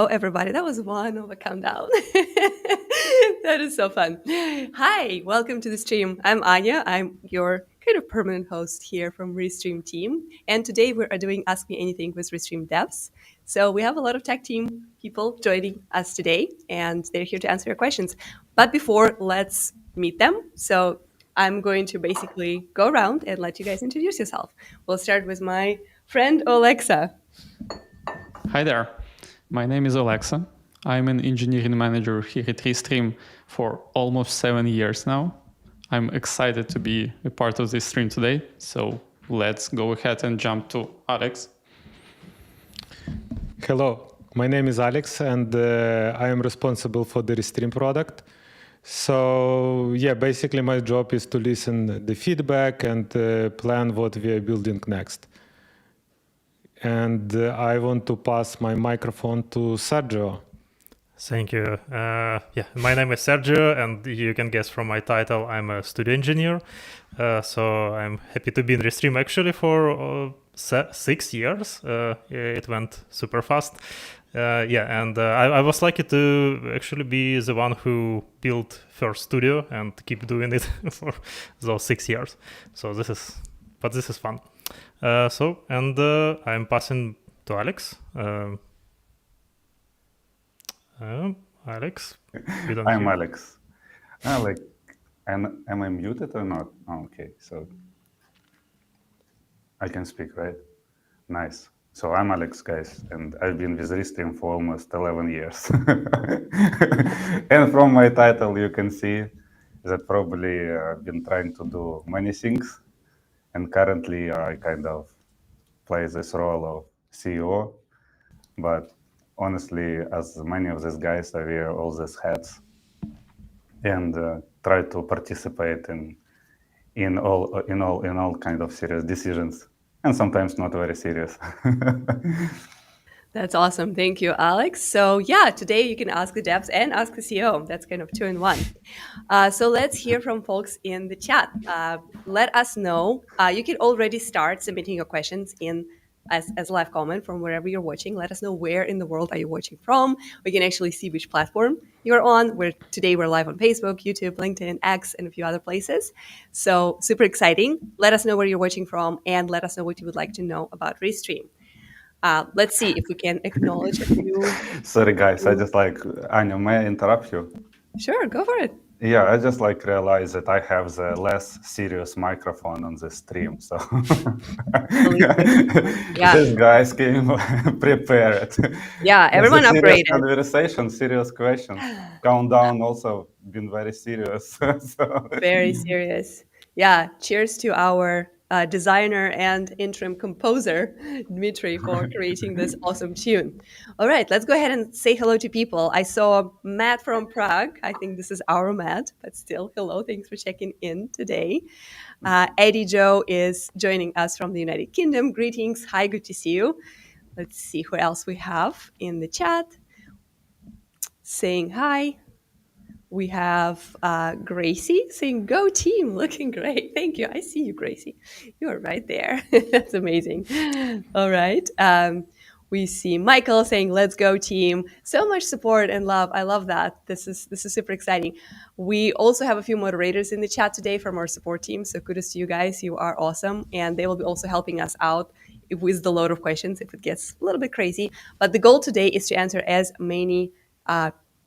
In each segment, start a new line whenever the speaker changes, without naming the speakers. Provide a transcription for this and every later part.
Hello, everybody. That was one of a countdown. That is so fun. Hi, welcome to the stream. I'm Anya. I'm your kind of permanent host here from Restream team. And today we are doing Ask Me Anything with Restream devs. So we have a lot of tech team people joining us today, and they're here to answer your questions. But before, let's meet them. So I'm going to basically go around and let you guys introduce yourself. We'll start with my friend Alexa.
Hi there, my name is Alexa. I'm an engineering manager here at Restream for almost 7 years now. I'm excited to be a part of this stream today, so let's go ahead and jump to Alex.
Hello, my name is Alex, and I am responsible for the Restream product. So yeah, basically my job is to listen the feedback and plan what we are building next. And I want to pass my microphone to Sergio.
Thank you. My name is Sergio, and you can guess from my title, I'm a studio engineer. So I'm happy to be in Restream actually for 6 years. It went super fast. I was lucky to actually be the one who built first studio and keep doing it for those 6 years. So this is fun. I'm passing to Alex. Alex,
I'm Alex. Am I muted or not? Oh, okay, so I can speak, right? Nice. So I'm Alex, guys, and I've been with Restream for almost 11 years. And from my title, you can see that probably I've been trying to do many things. And currently, I kind of play this role of CEO. But honestly, as many of these guys, I wear all these hats and try to participate in all kind of serious decisions, and sometimes not very serious.
That's awesome. Thank you, Alex. So yeah, today you can ask the devs and ask the CEO. That's kind of 2 in 1. So let's hear from folks in the chat. Let us know. You can already start submitting your questions in as a live comment from wherever you're watching. Let us know where in the world are you watching from. We can actually see which platform you're on. Today we're live on Facebook, YouTube, LinkedIn, X, and a few other places. So super exciting. Let us know where you're watching from, and let us know what you would like to know about Restream. Let's see if we can acknowledge a few.
Sorry, guys. I just Anya, may I interrupt you?
Sure, go for it.
Yeah, I just realized that I have the less serious microphone on the stream. So these guys came prepared.
Yeah, everyone
serious
upgraded.
Conversation, serious questions. Countdown also been very serious.
Very serious. Yeah, cheers to our designer and interim composer, Dmitry, for creating this awesome tune. All right, let's go ahead and say hello to people. I saw Matt from Prague. I think this is our Matt, but still, hello. Thanks for checking in today. Eddie Joe is joining us from the United Kingdom. Greetings. Hi, good to see you. Let's see who else we have in the chat saying hi. We have Gracie saying, go team, looking great. Thank you. I see you, Gracie. You're right there. That's amazing. All right. We see Michael saying, let's go team. So much support and love. I love that. This is super exciting. We also have a few moderators in the chat today from our support team. So kudos to you guys. You are awesome. And they will be also helping us out with the load of questions if it gets a little bit crazy. But the goal today is to answer as many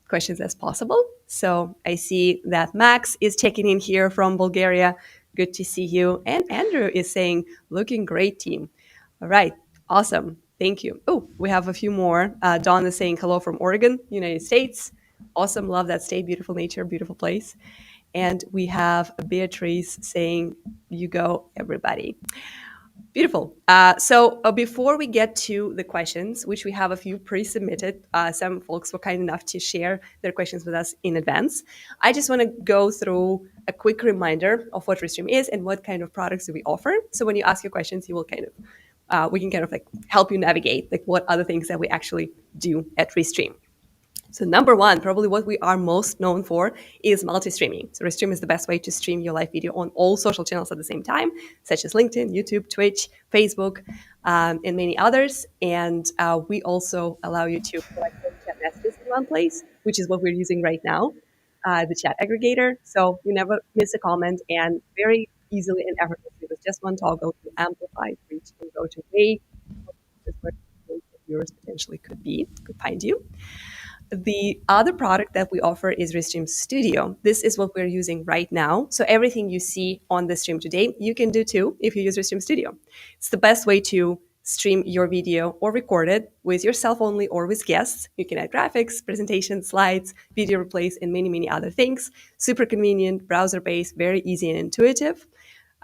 questions as possible. So I see that Max is checking in here from Bulgaria. Good to see you. And Andrew is saying, looking great, team. All right. Awesome. Thank you. Oh, we have a few more. Dawn is saying hello from Oregon, United States. Awesome. Love that state. Beautiful nature, beautiful place. And we have Beatrice saying, you go, everybody. Beautiful. So before we get to the questions, which we have a few pre-submitted, some folks were kind enough to share their questions with us in advance. I just want to go through a quick reminder of what Restream is and what kind of products do we offer. So when you ask your questions, you will we can help you navigate what other things that we actually do at Restream. So number one, probably what we are most known for is multi-streaming. So Restream is the best way to stream your live video on all social channels at the same time, such as LinkedIn, YouTube, Twitch, Facebook, and many others. And we also allow you to collect chat one place, which is what we're using right now, the chat aggregator. So you never miss a comment and very easily and effortlessly with just one toggle to amplify, reach, and go to way where yours potentially could find you. The other product that we offer is Restream Studio. This is what we're using right now. So everything you see on the stream today, you can do too if you use Restream Studio. It's the best way to stream your video or record it with yourself only or with guests. You can add graphics, presentations, slides, video replays, and many, many other things. Super convenient, browser-based, very easy and intuitive.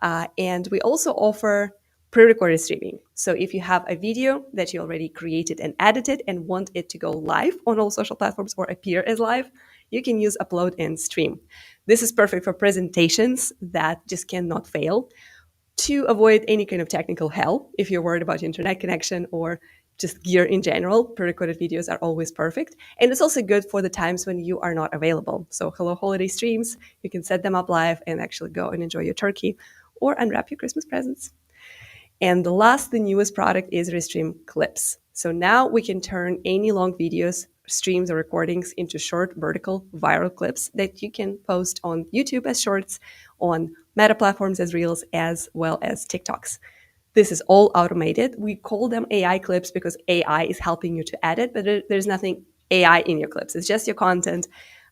And we also offer pre-recorded streaming. So if you have a video that you already created and edited and want it to go live on all social platforms or appear as live, you can use upload and stream. This is perfect for presentations that just cannot fail. To avoid any kind of technical hell, if you're worried about internet connection or just gear in general, pre-recorded videos are always perfect. And it's also good for the times when you are not available. So hello holiday streams, you can set them up live and actually go and enjoy your turkey or unwrap your Christmas presents. And the newest product is Restream Clips. So now we can turn any long videos, streams, or recordings into short, vertical, viral clips that you can post on YouTube as shorts, on Meta platforms as Reels, as well as TikToks. This is all automated. We call them AI clips because AI is helping you to edit, but there's nothing AI in your clips. It's just your content,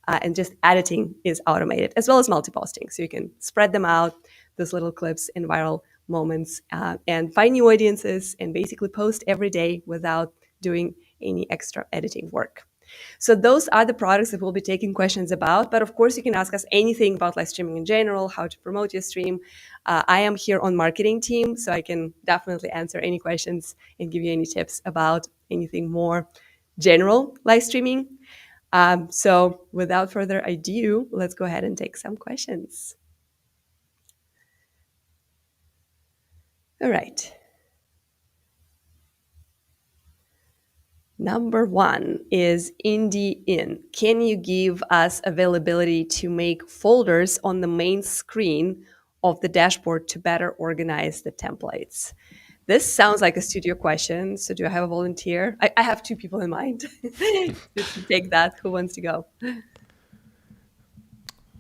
and just editing is automated, as well as multiposting. So you can spread them out, those little clips in viral moments, and find new audiences and basically post every day without doing any extra editing work. So those are the products that we'll be taking questions about. But of course, you can ask us anything about live streaming in general, how to promote your stream. I am here on marketing team, so I can definitely answer any questions and give you any tips about anything more general live streaming. So without further ado, let's go ahead and take some questions. All right. Number one is Indie In. Can you give us availability to make folders on the main screen of the dashboard to better organize the templates? This sounds like a studio question. So do I have a volunteer? I have two people in mind to take that. Who wants to go?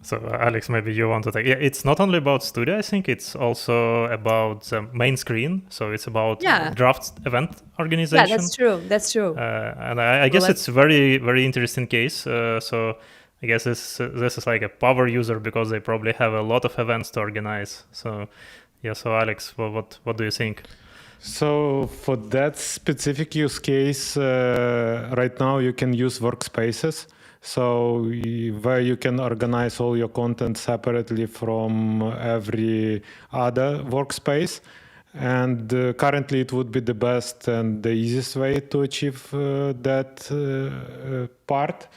So Alex, maybe you want to take. Yeah, it's not only about Studio. I think it's also about the main screen. So it's about draft event organization.
Yeah, that's true. That's true.
And I guess it's a very, very interesting case. So I guess this is like a power user because they probably have a lot of events to organize. So yeah. So Alex, what do you think?
So for that specific use case, right now you can use workspaces. So where you can organize all your content separately from every other workspace. And currently it would be the best and the easiest way to achieve that part.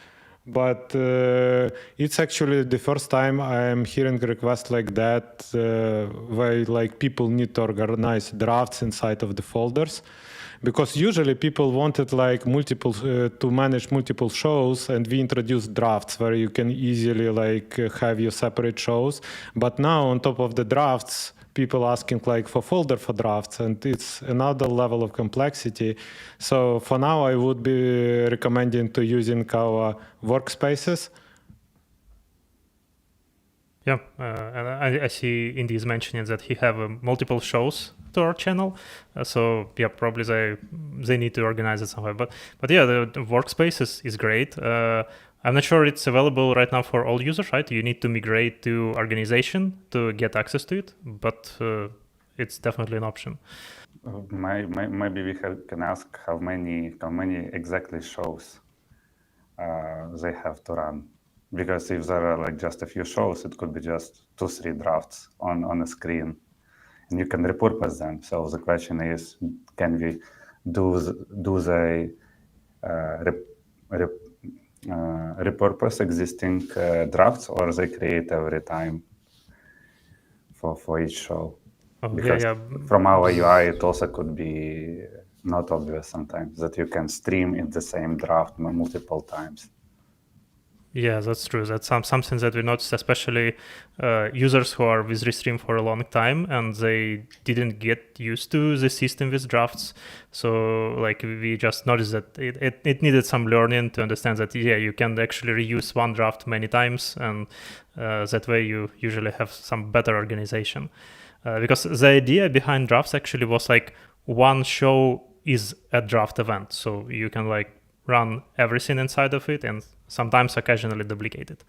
But it's actually the first time I am hearing requests like that, where like people need to organize drafts inside of the folders. Because usually people wanted like multiple to manage multiple shows, and we introduced drafts where you can easily like have your separate shows. But now on top of the drafts, people asking like for folder for drafts, and it's another level of complexity. So for now, I would be recommending to using our workspaces.
Yeah, and I see Indy is mentioning that he have multiple shows to our channel. So yeah, probably they need to organize it somewhere. But yeah, the workspace is great. I'm not sure it's available right now for all users, right? You need to migrate to organization to get access to it, but it's definitely an option.
Maybe we can ask how many exactly shows they have to run. Because if there are like just a few shows, it could be just 2-3 drafts on a screen, and you can repurpose them. So the question is, can we do they repurpose existing drafts, or they create every time for each show? Because from our UI, it also could be not obvious sometimes that you can stream in the same draft multiple times.
Yeah, that's true. That's something that we noticed, especially users who are with Restream for a long time and they didn't get used to the system with drafts. So like we just noticed that it needed some learning to understand that, yeah, you can actually reuse one draft many times, and that way you usually have some better organization. Because the idea behind drafts actually was like one show is a draft event. So you can like run everything inside of it and sometimes occasionally duplicate it.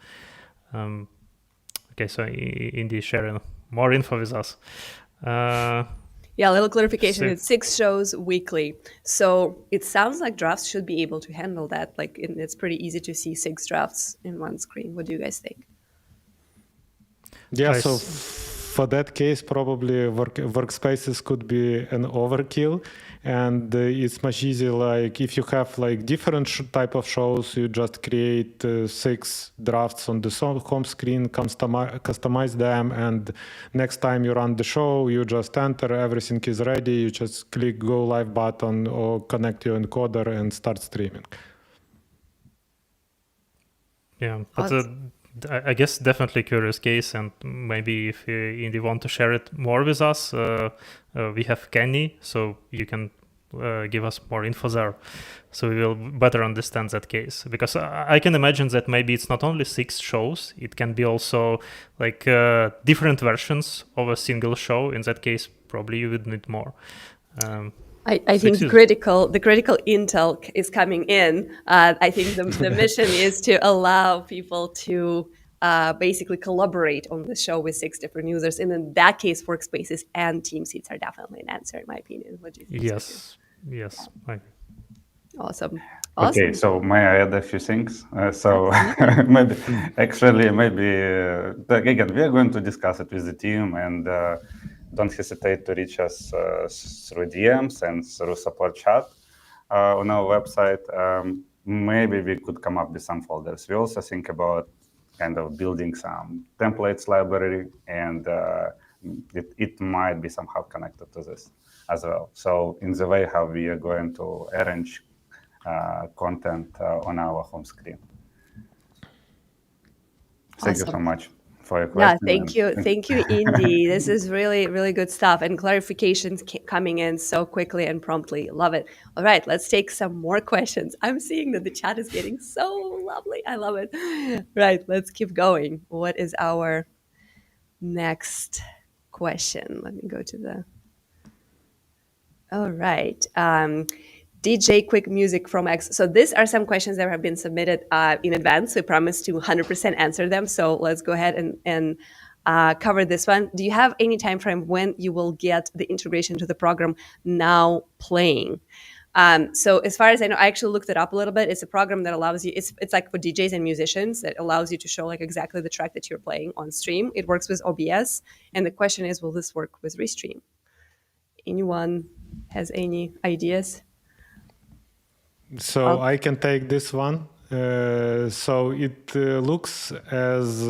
Okay, so Indy sharing more info with us.
Yeah, a little clarification.
So-
It's 6 shows weekly. So it sounds like drafts should be able to handle that. Like it's pretty easy to see 6 drafts in one screen. What do you guys think?
Yeah,
I
so
s-
for that case, probably workspaces could be an overkill, and it's much easier. Like if you have like different type of shows, you just create 6 drafts on the home screen, customize them, and next time you run the show, you just enter, everything is ready. You just click go live button or connect your encoder and start streaming.
Yeah, but
Awesome.
I guess definitely curious case, and maybe if Indy want to share it more with us, we have Kenny, so you can give us more info there, so we will better understand that case. Because I can imagine that maybe it's not only 6 shows; it can be also like different versions of a single show. In that case, probably you would need more.
I think
6 is
the critical intel is coming in. I think the mission is to allow people to basically collaborate on the show with 6 different users. And in that case, workspaces and team seats are definitely an answer, in my opinion. What do you think, Sergio?
yes.
Awesome.
Okay,
Awesome.
so may I add a few things? So
Absolutely.
maybe, actually, maybe again, we are going to discuss it with the team, and don't hesitate to reach us through DMs and through support chat on our website. Maybe we could come up with some folders. We also think about kind of building some templates library, and it might be somehow connected to this as well. So in the way how we are going to arrange content on our home screen. Thank you so
Awesome.
much for your
Yeah,
question.
thank you, Indy. This is really, really good stuff, and clarifications coming in so quickly and promptly. Love it. All right, let's take some more questions. I'm seeing that the chat is getting so lovely. I love it. Right, let's keep going. What is our next question? Let me go to the. All right. DJ Quick Music from X. So these are some questions that have been submitted in advance. We promise to 100% answer them. So let's go ahead and cover this one. Do you have any time frame when you will get the integration to the program now playing? So as far as I know, I actually looked it up a little bit. It's a program that allows you. It's like for DJs and musicians that allows you to show like exactly the track that you're playing on stream. It works with OBS, and the question is, will this work with Restream? Anyone has any ideas?
So I can take this one. So it looks as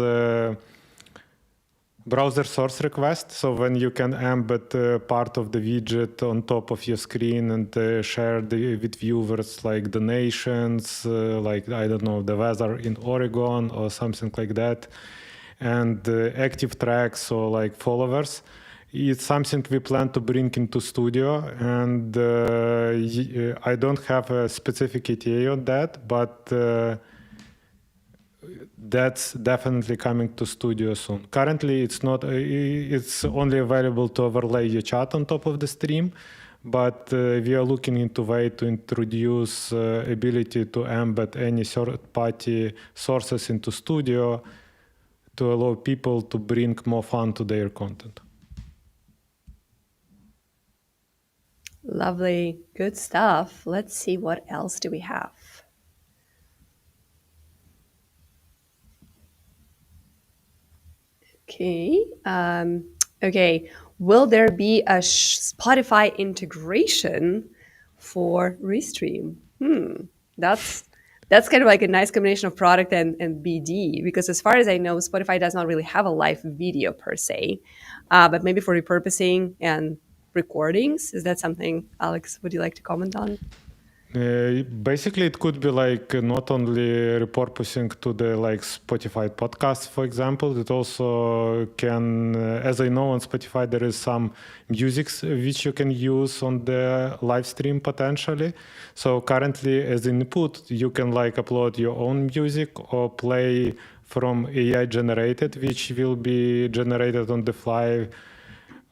browser source request. So when you can embed part of the widget on top of your screen and share with viewers like donations, like, I don't know, the weather in Oregon or something like that, and active tracks or like followers. It's something we plan to bring into studio, and I don't have a specific ETA on that, but that's definitely coming to studio soon. Currently, it's not. It's only available to overlay your chat on top of the stream, but we are looking into way to introduce ability to embed any third-party sources into studio to allow people to bring more fun to their content.
Lovely. Good stuff. Let's see what else do we have. Okay. Okay. Will there be a Spotify integration for Restream? That's kind of like a nice combination of product and BD, because as far as I know, Spotify does not really have a live video per se, but maybe for repurposing and recordings. Is that something, Alex, would you like to comment on?
Basically, it could be like not only repurposing to the like Spotify podcasts, for example. It also can, as I know on Spotify, there is some music which you can use on the live stream potentially. So currently, as input, you can like upload your own music or play from AI generated, which will be generated on the fly.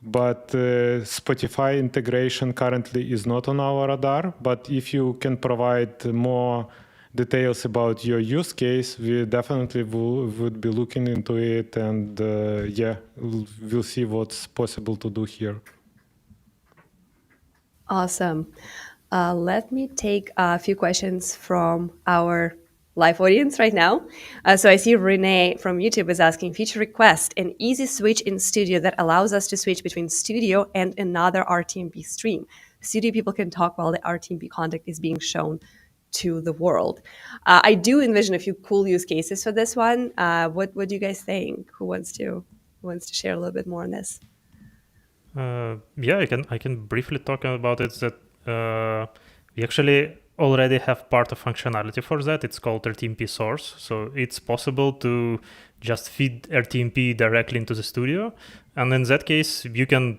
But Spotify integration currently is not on our radar. But if you can provide more details about your use case, we definitely would be looking into it. And yeah, we'll see what's possible to do here.
Awesome. Let me take a few questions from our live audience right now. So I see Renee from YouTube is asking, feature request, an easy switch in Studio that allows us to switch between Studio and another RTMP stream. Studio people can talk while the RTMP content is being shown to the world. I do envision a few cool use cases for this one. What do you guys think? Who wants to share a little bit more on this?
Yeah, I can briefly talk about it. That we actually already have part of functionality for that. It's called RTMP source. So it's possible to just feed RTMP directly into the studio, and in that case, you can.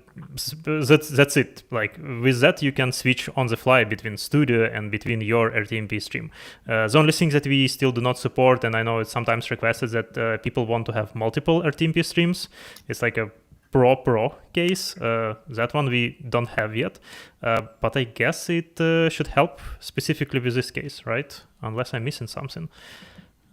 That's it. Like with that, you can switch on the fly between studio and between your RTMP stream. The only thing that we still do not support, and I know it's sometimes requested, that people want to have multiple RTMP streams. It's like a pro case. That one we don't have yet, but I guess it should help specifically with this case, right? Unless I'm missing something.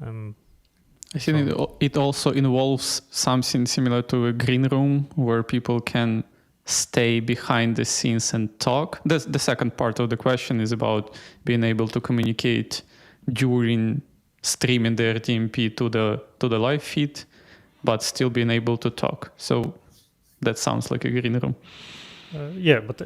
I think it also involves something similar to a green room where people can stay behind the scenes and talk. The second part of the question is about being able to communicate during streaming the RTMP to the live feed, but still being able to talk. So that sounds like a green room.
Yeah, but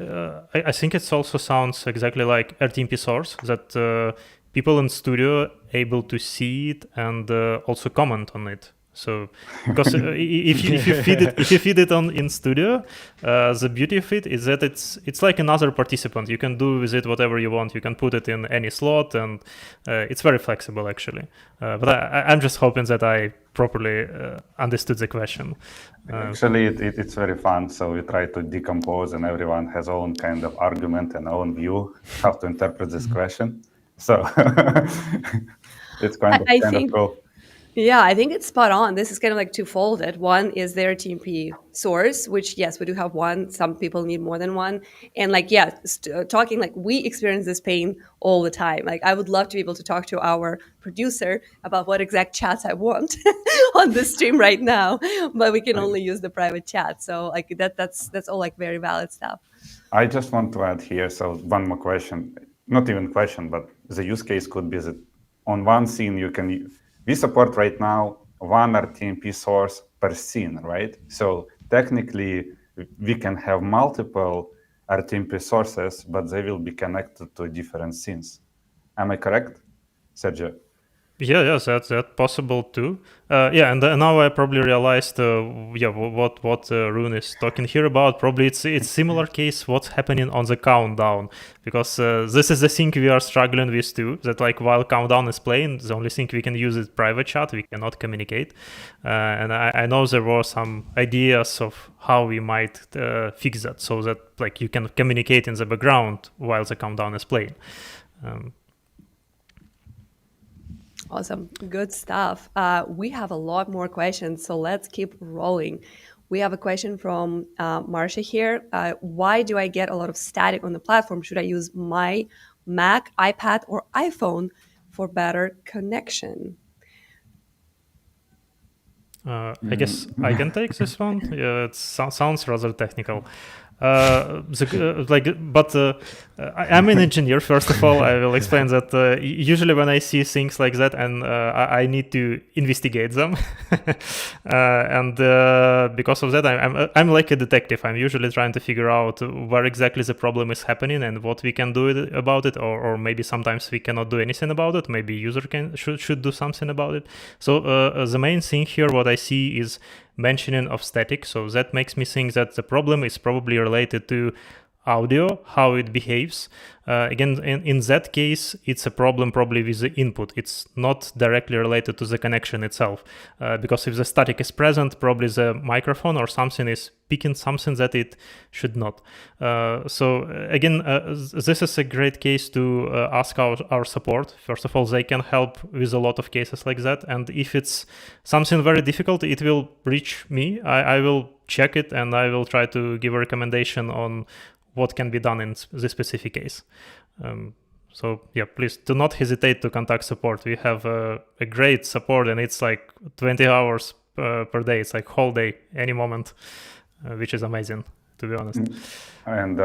I think it also sounds exactly like RTMP source, that people in studio able to see it and also comment on it. So because if you feed it on in studio, the beauty of it is that it's like another participant. You can do with it whatever you want. You can put it in any slot, and it's very flexible actually. But I'm just hoping that I properly understood the question.
Actually, it's very fun. So we try to decompose, and everyone has own kind of argument and own view how to interpret this question. So it's kind of cool.
Yeah, I think it's spot on. This is kind of like two-folded. One is their TMP source, which, yes, we do have one. Some people need more than one. And like, yeah, talking like we experience this pain all the time. Like I would love to be able to talk to our producer about what exact chats I want on this stream right now, but we can only use the private chat. So like that's all like very valid stuff.
I just want to add here, so one more question, not even question, but the use case could be that on one scene we support right now one RTMP source per scene, right? So technically, we can have multiple RTMP sources, but they will be connected to different scenes. Am I correct, Sergio?
Yeah, that's possible too. Yeah, and now I probably realized, what Rune is talking here about. Probably it's similar case what's happening on the countdown, because this is the thing we are struggling with too. That like while countdown is playing, the only thing we can use is private chat. We cannot communicate, and I know there were some ideas of how we might fix that so that like you can communicate in the background while the countdown is playing.
Awesome. Good stuff. We have a lot more questions, so let's keep rolling. We have a question from Marcia here. Why do I get a lot of static on the platform? Should I use my Mac, iPad, or iPhone for better connection?
I guess I can take this one. Yeah, it sounds rather technical. I'm an engineer. First of all, I will explain that usually when I see things like that, and I need to investigate them, and because of that, I'm like a detective. I'm usually trying to figure out where exactly the problem is happening and what we can do about it, or maybe sometimes we cannot do anything about it. Maybe user should do something about it. So the main thing here, what I see is mentioning of static. So that makes me think that the problem is probably related to audio, how it behaves. Again, in that case, it's a problem probably with the input. It's not directly related to the connection itself, because if the static is present, probably the microphone or something is picking something that it should not. So again, this is a great case to ask our support. First of all, they can help with a lot of cases like that. And if it's something very difficult, it will reach me. I will check it and I will try to give a recommendation on what can be done in this specific case. So yeah, please do not hesitate to contact support. We have a great support, and it's like 20 hours per day. It's like whole day, any moment, which is amazing, to be honest.
And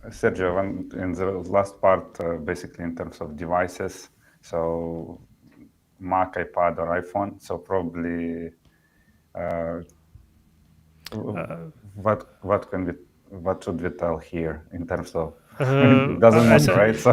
Sergio, in the last part, basically in terms of devices, so Mac, iPad, or iPhone. So probably what should we tell here in terms of it doesn't matter, right? So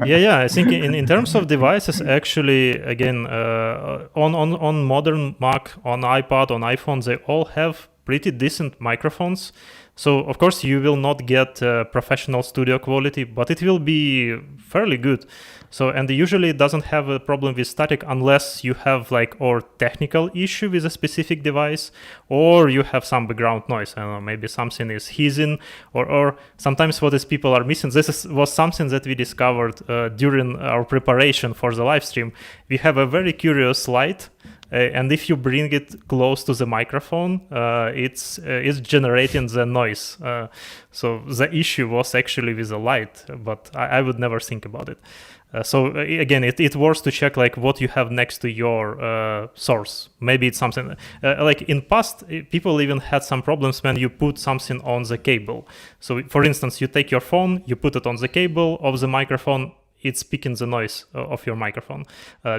yeah, I think in terms of devices, actually, again, on modern Mac, on iPad, on iPhone, they all have pretty decent microphones. So of course you will not get professional studio quality, but it will be fairly good. So, and usually it doesn't have a problem with static unless you have like or technical issue with a specific device, or you have some background noise. I don't know, maybe something is hissing, or sometimes what is people are missing. Was something that we discovered during our preparation for the live stream. We have a very curious light. And if you bring it close to the microphone, it's generating the noise. So the issue was actually with the light, but I would never think about it. So again, it works to check like what you have next to your source. Maybe it's something like in past, people even had some problems when you put something on the cable. So for instance, you take your phone, you put it on the cable of the microphone, it's picking the noise of your microphone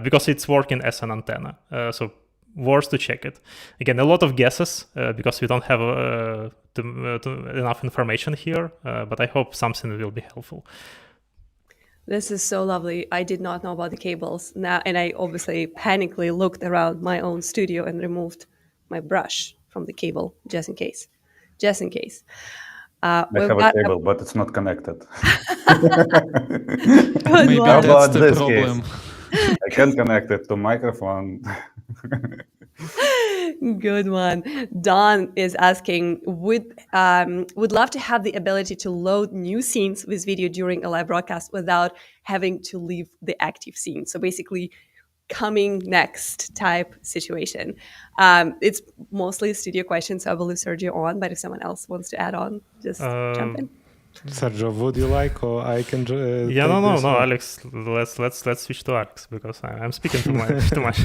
because it's working as an antenna. So worth to check it. Again, a lot of guesses because we don't have enough information here, but I hope something will be helpful.
This is so lovely. I did not know about the cables now, and I obviously panically looked around my own studio and removed my brush from the cable just in case. Just in case.
I have a cable, but it's not connected.
Maybe
How
that's
about
the
this
problem.
case? I can connect it to microphone.
Good one. Don is asking, would love to have the ability to load new scenes with video during a live broadcast without having to leave the active scene. So basically, coming next type situation. It's mostly a studio question, so I will leave Sergio on. But if someone else wants to add on, just jump in.
Sergio, would you like, or I can?
Yeah, no, Alex. Let's switch to Alex because I'm speaking too much.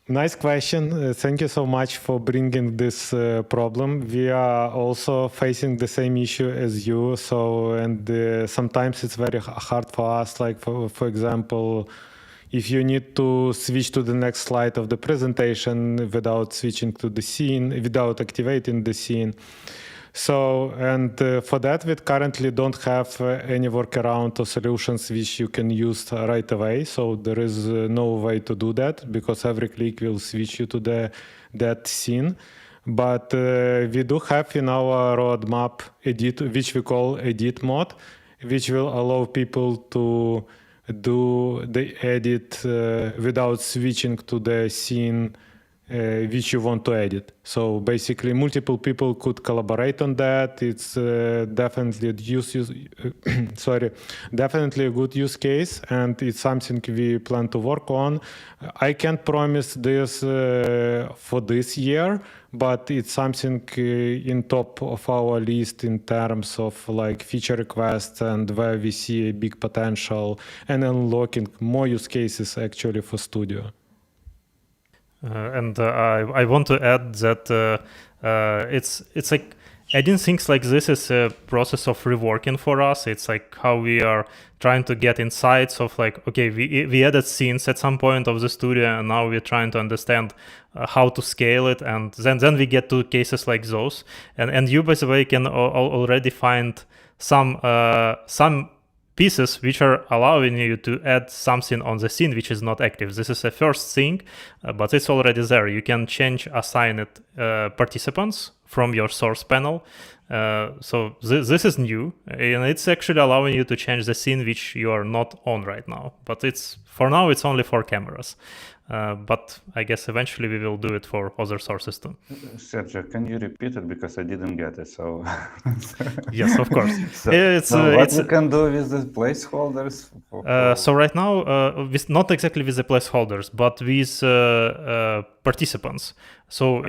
Nice question. Thank you so much for bringing this problem. We are also facing the same issue as you. So, and sometimes it's very hard for us. Like for example, if you need to switch to the next slide of the presentation without switching to the scene, without activating the scene. So, and for that, we currently don't have any workaround or solutions which you can use right away. So there is no way to do that because every click will switch you to that scene. But we do have in our roadmap edit, which we call edit mode, which will allow people to do the edit without switching to the scene which you want to edit. So basically multiple people could collaborate on that. It's definitely definitely a good use case, and it's something we plan to work on. I can't promise this for this year, but it's something in top of our list in terms of like feature requests and where we see a big potential and unlocking more use cases actually for studio.
And I want to add that it's like adding things like this is a process of reworking for us. It's like how we are trying to get insights of like, okay, we added scenes at some point of the studio, and now we're trying to understand how to scale it, and then we get to cases like those. And you, by the way, can already find some pieces which are allowing you to add something on the scene which is not active. This is the first thing, but it's already there. You can change assigned participants from your source panel. So this is new, and it's actually allowing you to change the scene which you are not on right now. But for now it's only for cameras. But I guess eventually we will do it for other sources too.
Sergio, can you repeat it, because I didn't get it? So
yes, of course.
What we can do with the placeholders?
So right now, not exactly with the placeholders, but with participants. So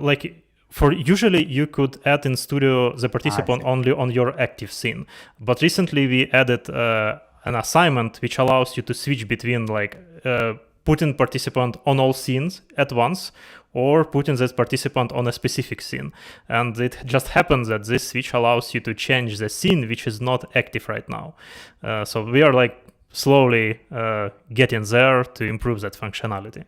like usually you could add in Studio the participant only on your active scene. But recently we added an assignment which allows you to switch between putting participant on all scenes at once, or putting this participant on a specific scene. And it just happens that this switch allows you to change the scene which is not active right now. So we are slowly getting there to improve that functionality.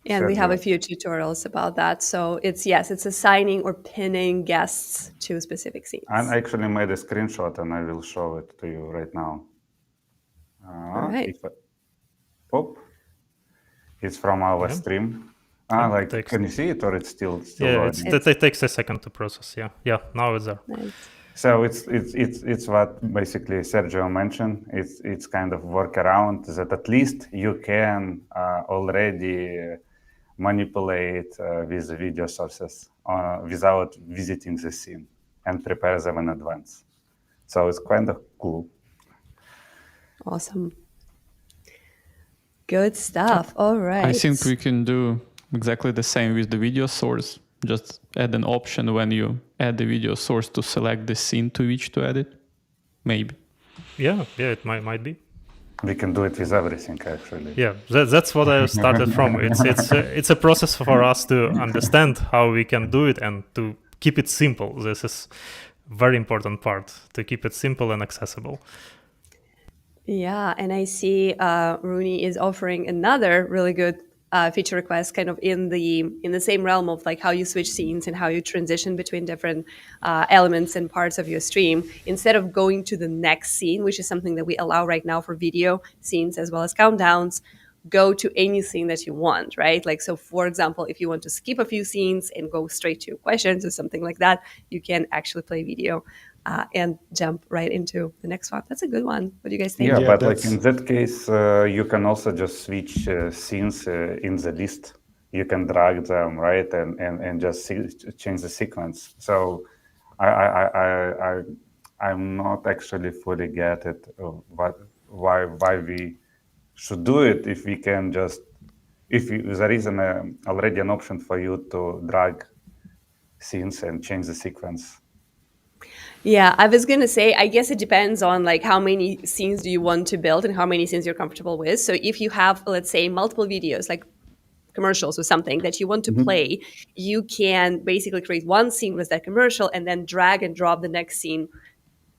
And we have a few tutorials about that. So it's assigning or pinning guests to specific scenes.
I actually made a screenshot and I will show it to you right now.
All right.
It's from our stream. Can you see it, or it's still loading?
It takes a second to process. Yeah. Now it's there.
Nice.
So it's what basically Sergio mentioned. It's kind of workaround that at least you can already manipulate with the video sources without visiting the scene and prepare them in advance. So it's kind of cool.
Awesome. Good stuff. All right.
I think we can do exactly the same with the video source. Just add an option when you add the video source to select the scene to which to add it. Maybe.
Yeah, it might be.
We can do it with everything, actually.
Yeah, that's what I started from. It's a process for us to understand how we can do it and to keep it simple. This is very important part, to keep it simple and accessible.
Yeah, and I see Rooney is offering another really good feature request, kind of in the same realm of how you switch scenes and how you transition between different elements and parts of your stream. Instead of going to the next scene, which is something that we allow right now for video scenes as well as countdowns, go to any scene that you want, right? So for example, if you want to skip a few scenes and go straight to questions or something like that, you can actually play video and jump right into the next one. That's a good one. What do you guys think?
Yeah, but in that case, you can also just switch scenes in the list. You can drag them, right, and just change the sequence. So I'm not actually fully get it why we should do it if we can just there is already an option for you to drag scenes and change the sequence.
Yeah, I was going to say, I guess it depends on how many scenes do you want to build and how many scenes you're comfortable with. So if you have, let's say, multiple videos, like commercials or something that you want to play, you can basically create one scene with that commercial and then drag and drop the next scene,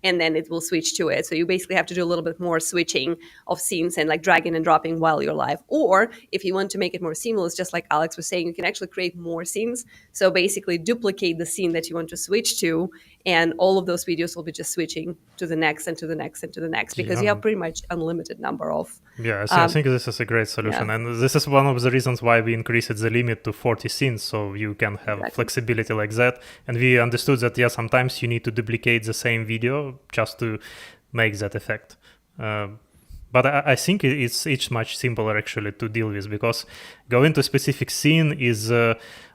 and then it will switch to it. So you basically have to do a little bit more switching of scenes and dragging and dropping while you're live. Or if you want to make it more seamless, just like Alex was saying, you can actually create more scenes. So basically duplicate the scene that you want to switch to, and all of those videos will be just switching to the next and to the next and to the next, because you have pretty much unlimited number of.
Yeah, I think this is a great solution. Yeah. And this is one of the reasons why we increased the limit to 40 scenes, so you can have flexibility like that. And we understood that, sometimes you need to duplicate the same video just to make that effect. But I think it's much simpler actually to deal with, because going to a specific scene is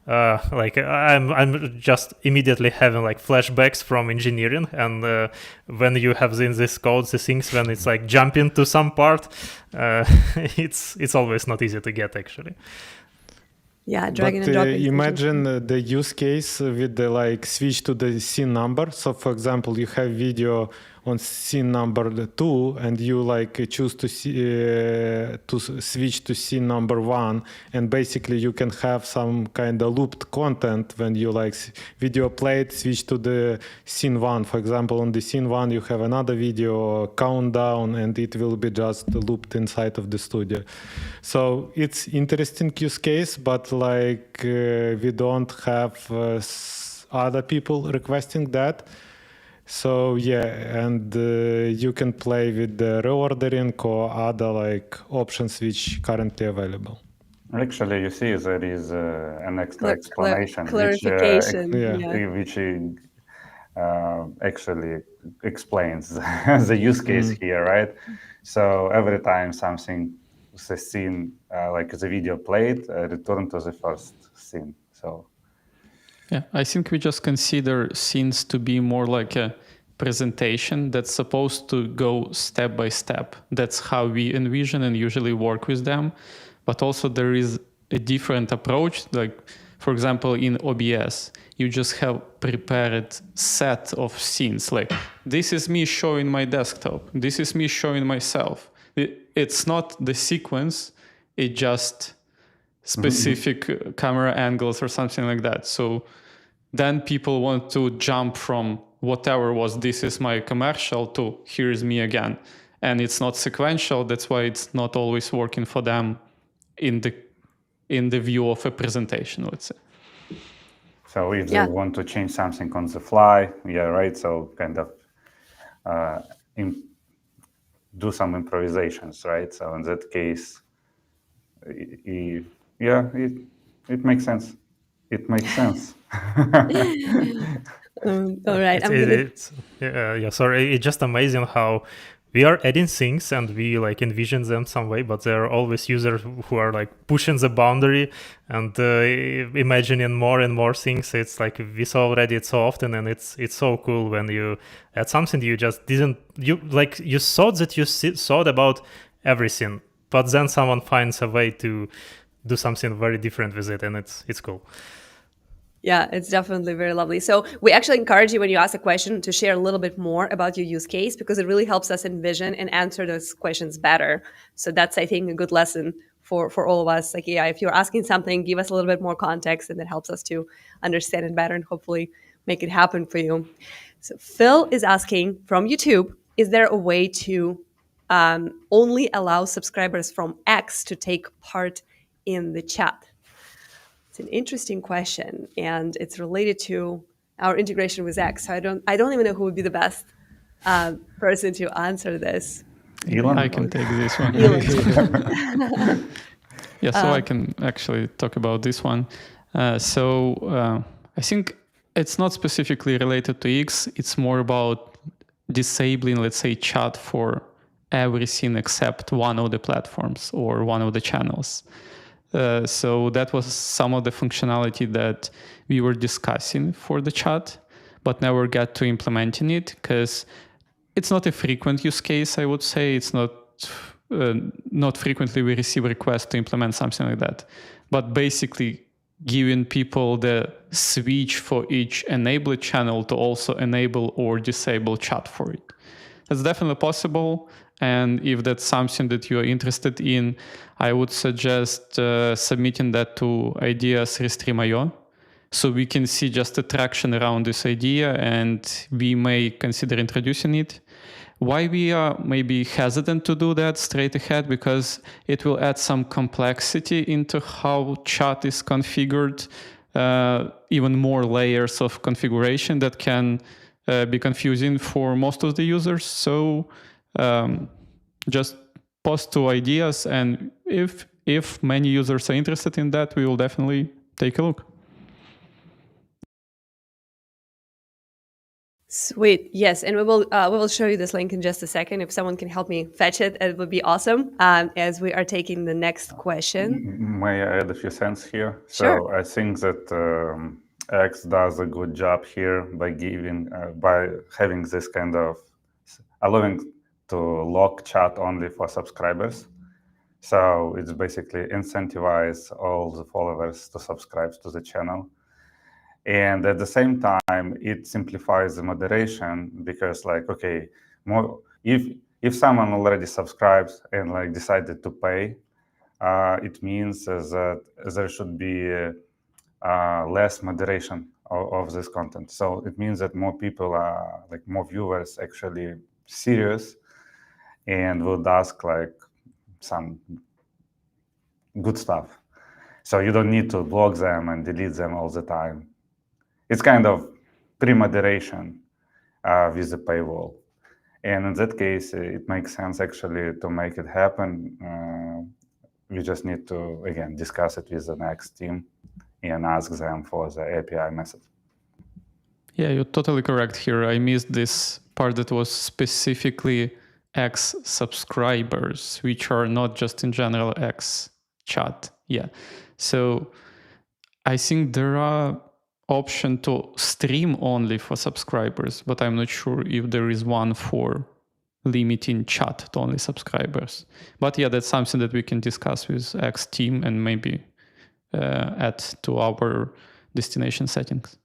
I'm just immediately having flashbacks from engineering, and when you have in this code the things when it's jumping to some part, it's always not easy to get actually.
Yeah, dragging and dropping.
Imagine the use case with the switch to the scene number. So for example, you have video on scene number 2 and you choose to switch to scene number 1, and basically you can have some kind of looped content when you video played, switch to the scene 1. For example, on the scene 1 you have another video countdown, and it will be just looped inside of the studio. So it's interesting use case, but we don't have other people requesting that. So yeah, and you can play with the reordering or other like options which currently available.
Actually, you see, there is an extra explanation
Clarification.
Yeah.
Yeah.
which actually explains the use case here, right? So every time something the scene like the video played, return to the first scene. So
Yeah, I think we just consider scenes to be more like a presentation that's supposed to go step by step. That's how we envision and usually work with them. But also there is a different approach. Like, for example, in OBS, you just have prepared set of scenes. Like, this is me showing my desktop. This is me showing myself. It's not the sequence. It just specific camera angles or something like that. So then people want to jump from whatever was this is my commercial to here's me again. And it's not sequential. That's why it's not always working for them in the view of a presentation, let's say.
so if they want to change something on the fly, yeah, right. So kind of do some improvisations, right? So in that case, yeah, it makes sense. It makes sense.
All right.
Sorry. It's just amazing how we are adding things and we like envision them some way, but there are always users who are like pushing the boundary and imagining more and more things. It's like we saw already it so often, and it's so cool when you add something you just didn't you thought that you thought about everything, but then someone finds a way to do something very different with it, and it's cool.
Yeah, it's definitely very lovely. So we actually encourage you when you ask a question to share a little bit more about your use case, because it really helps us envision and answer those questions better. So that's, I think, a good lesson for all of us. Like, yeah, if you're asking something, give us a little bit more context, and that helps us to understand it better and hopefully make it happen for you. So Phil is asking from YouTube, is there a way to only allow subscribers from X to take part in the chat? It's an interesting question, and it's related to our integration with X. So I don't even know who would be the best person to answer this.
Elon?
I can take this one. Yeah, so I can actually talk about this one. I think it's not specifically related to X. It's more about disabling, let's say, chat for everything except one of the platforms or one of the channels. So that was some of the functionality that we were discussing for the chat, but never got to implementing it because it's not a frequent use case, I would say. It's not frequently we receive requests to implement something like that. But basically giving people the switch for each enabled channel to also enable or disable chat for it. That's definitely possible. And if that's something that you're interested in, I would suggest submitting that to ideas Restream.io, so we can see just the traction around this idea, and we may consider introducing it. Why we are maybe hesitant to do that straight ahead, because it will add some complexity into how chat is configured, even more layers of configuration that can be confusing for most of the users. So just post two ideas, and if many users are interested in that, we will definitely take a look.
Sweet. Yes, and we will show you this link in just a second. If someone can help me fetch it, it would be awesome. As we are taking the next question.
May I add a few cents here?
Sure.
So I think that X does a good job here by by having this kind of allowing to lock chat only for subscribers. So it's basically incentivize all the followers to subscribe to the channel. And at the same time, it simplifies the moderation, because like, okay, if someone already subscribes and like decided to pay, it means that there should be less moderation of this content. So it means that more people are like more viewers actually serious and would ask like some good stuff. So you don't need to block them and delete them all the time. It's kind of pre-moderation with a paywall. And in that case, it makes sense actually to make it happen. We just need to, again, discuss it with the next team and ask them for the API method.
Yeah, you're totally correct here. I missed this part that was specifically X subscribers, which are not just in general X chat. Yeah. So I think there are option to stream only for subscribers, but I'm not sure if there is one for limiting chat to only subscribers. But yeah, that's something that we can discuss with X team and maybe add to our destination settings.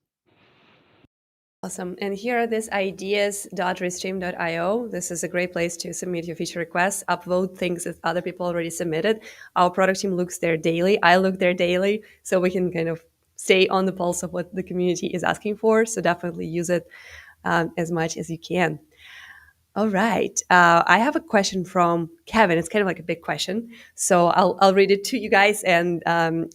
Awesome. And here are these ideas.restream.io. This is a great place to submit your feature requests, upvote things that other people already submitted. Our product team looks there daily. I look there daily, so we can kind of stay on the pulse of what the community is asking for. So definitely use it as much as you can. All right. I have a question from Kevin. It's kind of like a big question. So I'll read it to you guys. And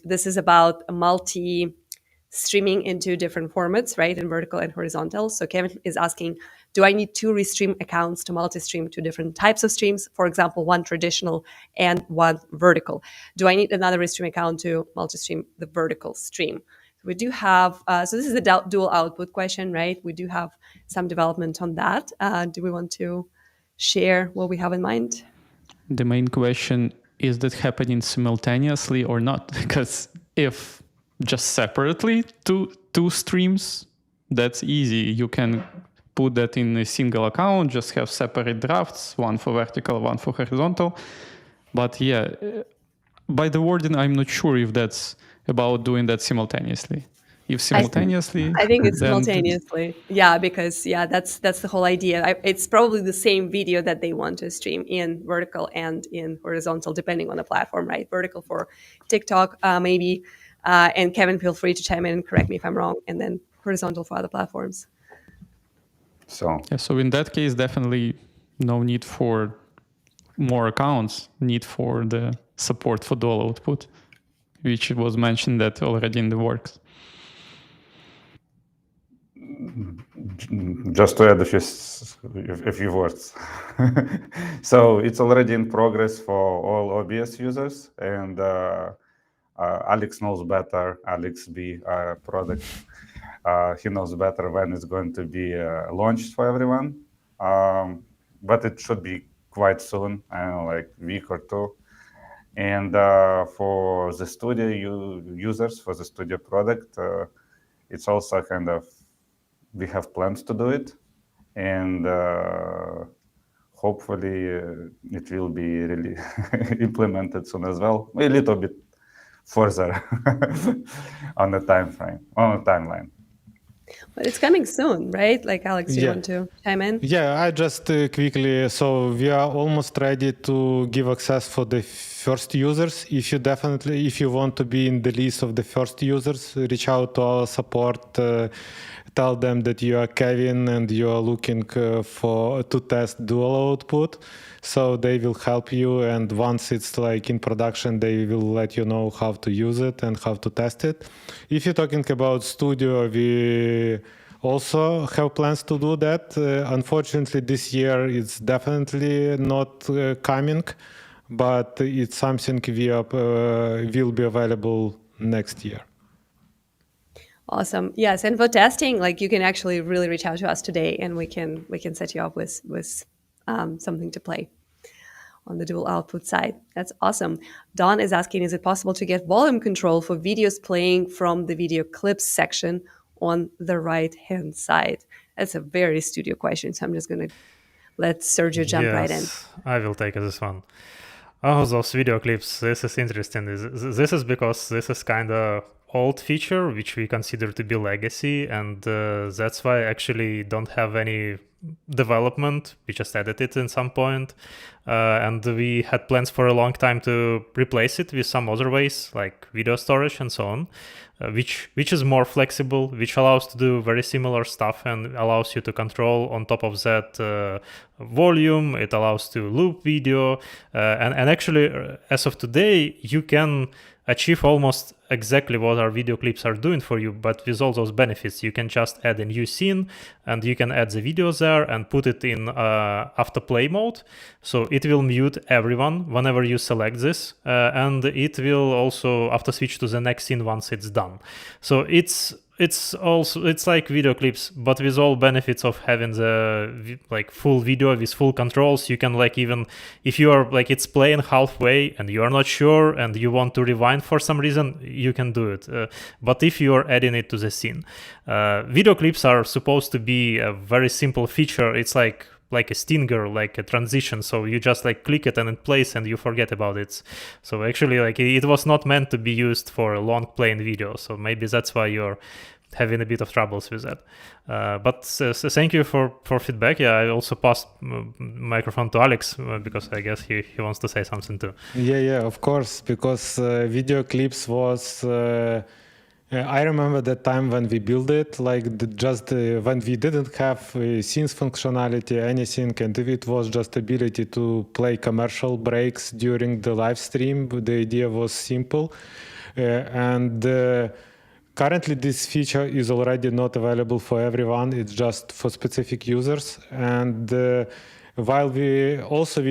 this is about multi-streaming into different formats, right? In vertical and horizontal. So Kevin is asking, do I need 2 Restream accounts to multi-stream to different types of streams? For example, one traditional and one vertical. Do I need another Restream account to multi-stream the vertical stream? We do have, so this is a dual output question, right? We do have some development on that. Do we want to share what we have in mind?
The main question, is that happening simultaneously or not? Because if just separately two streams, that's easy. You can put that in a single account, just have separate drafts, one for vertical, one for horizontal. But yeah, by the wording, I'm not sure if that's about doing that simultaneously. If simultaneously,
I think it's simultaneously. Yeah, because that's the whole idea. It's probably the same video that they want to stream in vertical and in horizontal, depending on the platform, right? Vertical for TikTok, maybe. And Kevin, feel free to chime in and correct me if I'm wrong. And then horizontal for other platforms.
So
in that case, definitely no need for more accounts, need for the support for dual output, which was mentioned that already in the works.
Just to add a few words. So it's already in progress for all OBS users, and Alex knows better. Alex B, product, he knows better when it's going to be launched for everyone. But it should be quite soon, I don't know, like a week or two. And for the studio users, for the studio product, it's also kind of, we have plans to do it, and hopefully it will be really implemented soon as well, a little bit further on the timeline.
But it's coming soon, right? Like, Alex, do you want to chime in?
Yeah, I just quickly, so we are almost ready to give access for the first users. If you want to be in the list of the first users, reach out to our support, tell them that you are Kevin and you are looking to test dual output. So they will help you, and once it's like in production, they will let you know how to use it and how to test it. If you're talking about studio, we also have plans to do that. Unfortunately, this year it's definitely not coming, but it's something will be available next year.
Awesome. Yes, and for testing, like, you can actually really reach out to us today, and we can set you up with something to play on the dual output side. That's awesome. Don is asking, is it possible to get volume control for videos playing from the video clips section on the right-hand side? That's a very studio question, so I'm just going to let Sergio jump right in.
I will take this one. Oh, those video clips, this is interesting. This is because this is kind of old feature, which we consider to be legacy, and that's why I actually don't have any development. We just added it in some point, and we had plans for a long time to replace it with some other ways, like video storage and so on, which is more flexible, which allows to do very similar stuff and allows you to control on top of that volume. It allows to loop video, and actually, as of today, you can achieve almost exactly what our video clips are doing for you, but with all those benefits. You can just add a new scene, and you can add the video there and put it in autoplay mode. So it will mute everyone whenever you select this, and it will also auto switch to the next scene once it's done. So it's like video clips, but with all benefits of having the like full video with full controls. You can like, even if you are like it's playing halfway and you are not sure and you want to rewind for some reason, you can do it. But if you are adding it to the scene, video clips are supposed to be a very simple feature. It's like a stinger, like a transition. So you just like click it and it plays and you forget about it. So actually like it was not meant to be used for a long playing video. So maybe that's why you're having a bit of troubles with that. But so thank you for feedback. Yeah, I also passed microphone to Alex because I guess he wants to say something too.
Yeah, of course, because video clips was I remember that time when we built it, like when we didn't have scenes functionality, anything, and it was just ability to play commercial breaks during the live stream. The idea was simple, and currently this feature is already not available for everyone. It's just for specific users. And while we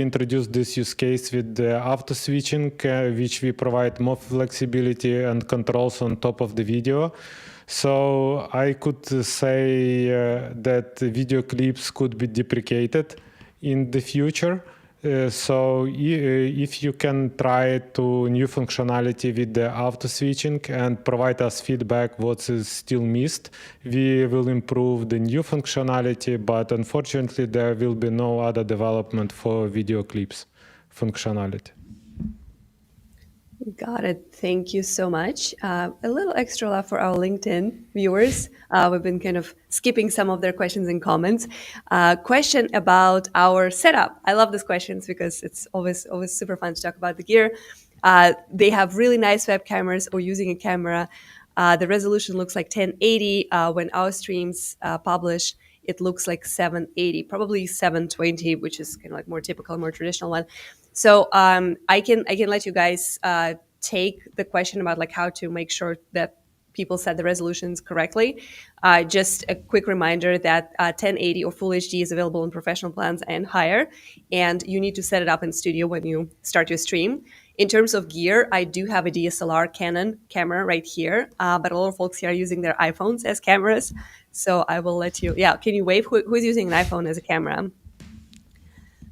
introduced this use case with the auto switching, which we provide more flexibility and controls on top of the video. So I could say that video clips could be deprecated in the future. So if you can try to new functionality with the auto switching and provide us feedback what is still missed, we will improve the new functionality, but unfortunately there will be no other development for video clips functionality.
Got it. Thank you so much. A little extra love for our LinkedIn viewers. We've been kind of skipping some of their questions and comments. Question about our setup. I love these questions because it's always super fun to talk about the gear. They have really nice web cameras or using a camera. The resolution looks like 1080. When our streams publish, it looks like 780, probably 720, which is kind of like more typical, more traditional one. So I can let you guys take the question about like how to make sure that people set the resolutions correctly. Just a quick reminder that 1080 or Full HD is available in professional plans and higher, and you need to set it up in studio when you start your stream. In terms of gear, I do have a DSLR Canon camera right here, but a lot of folks here are using their iPhones as cameras. So I will let you, can you wave? Who's using an iPhone as a camera?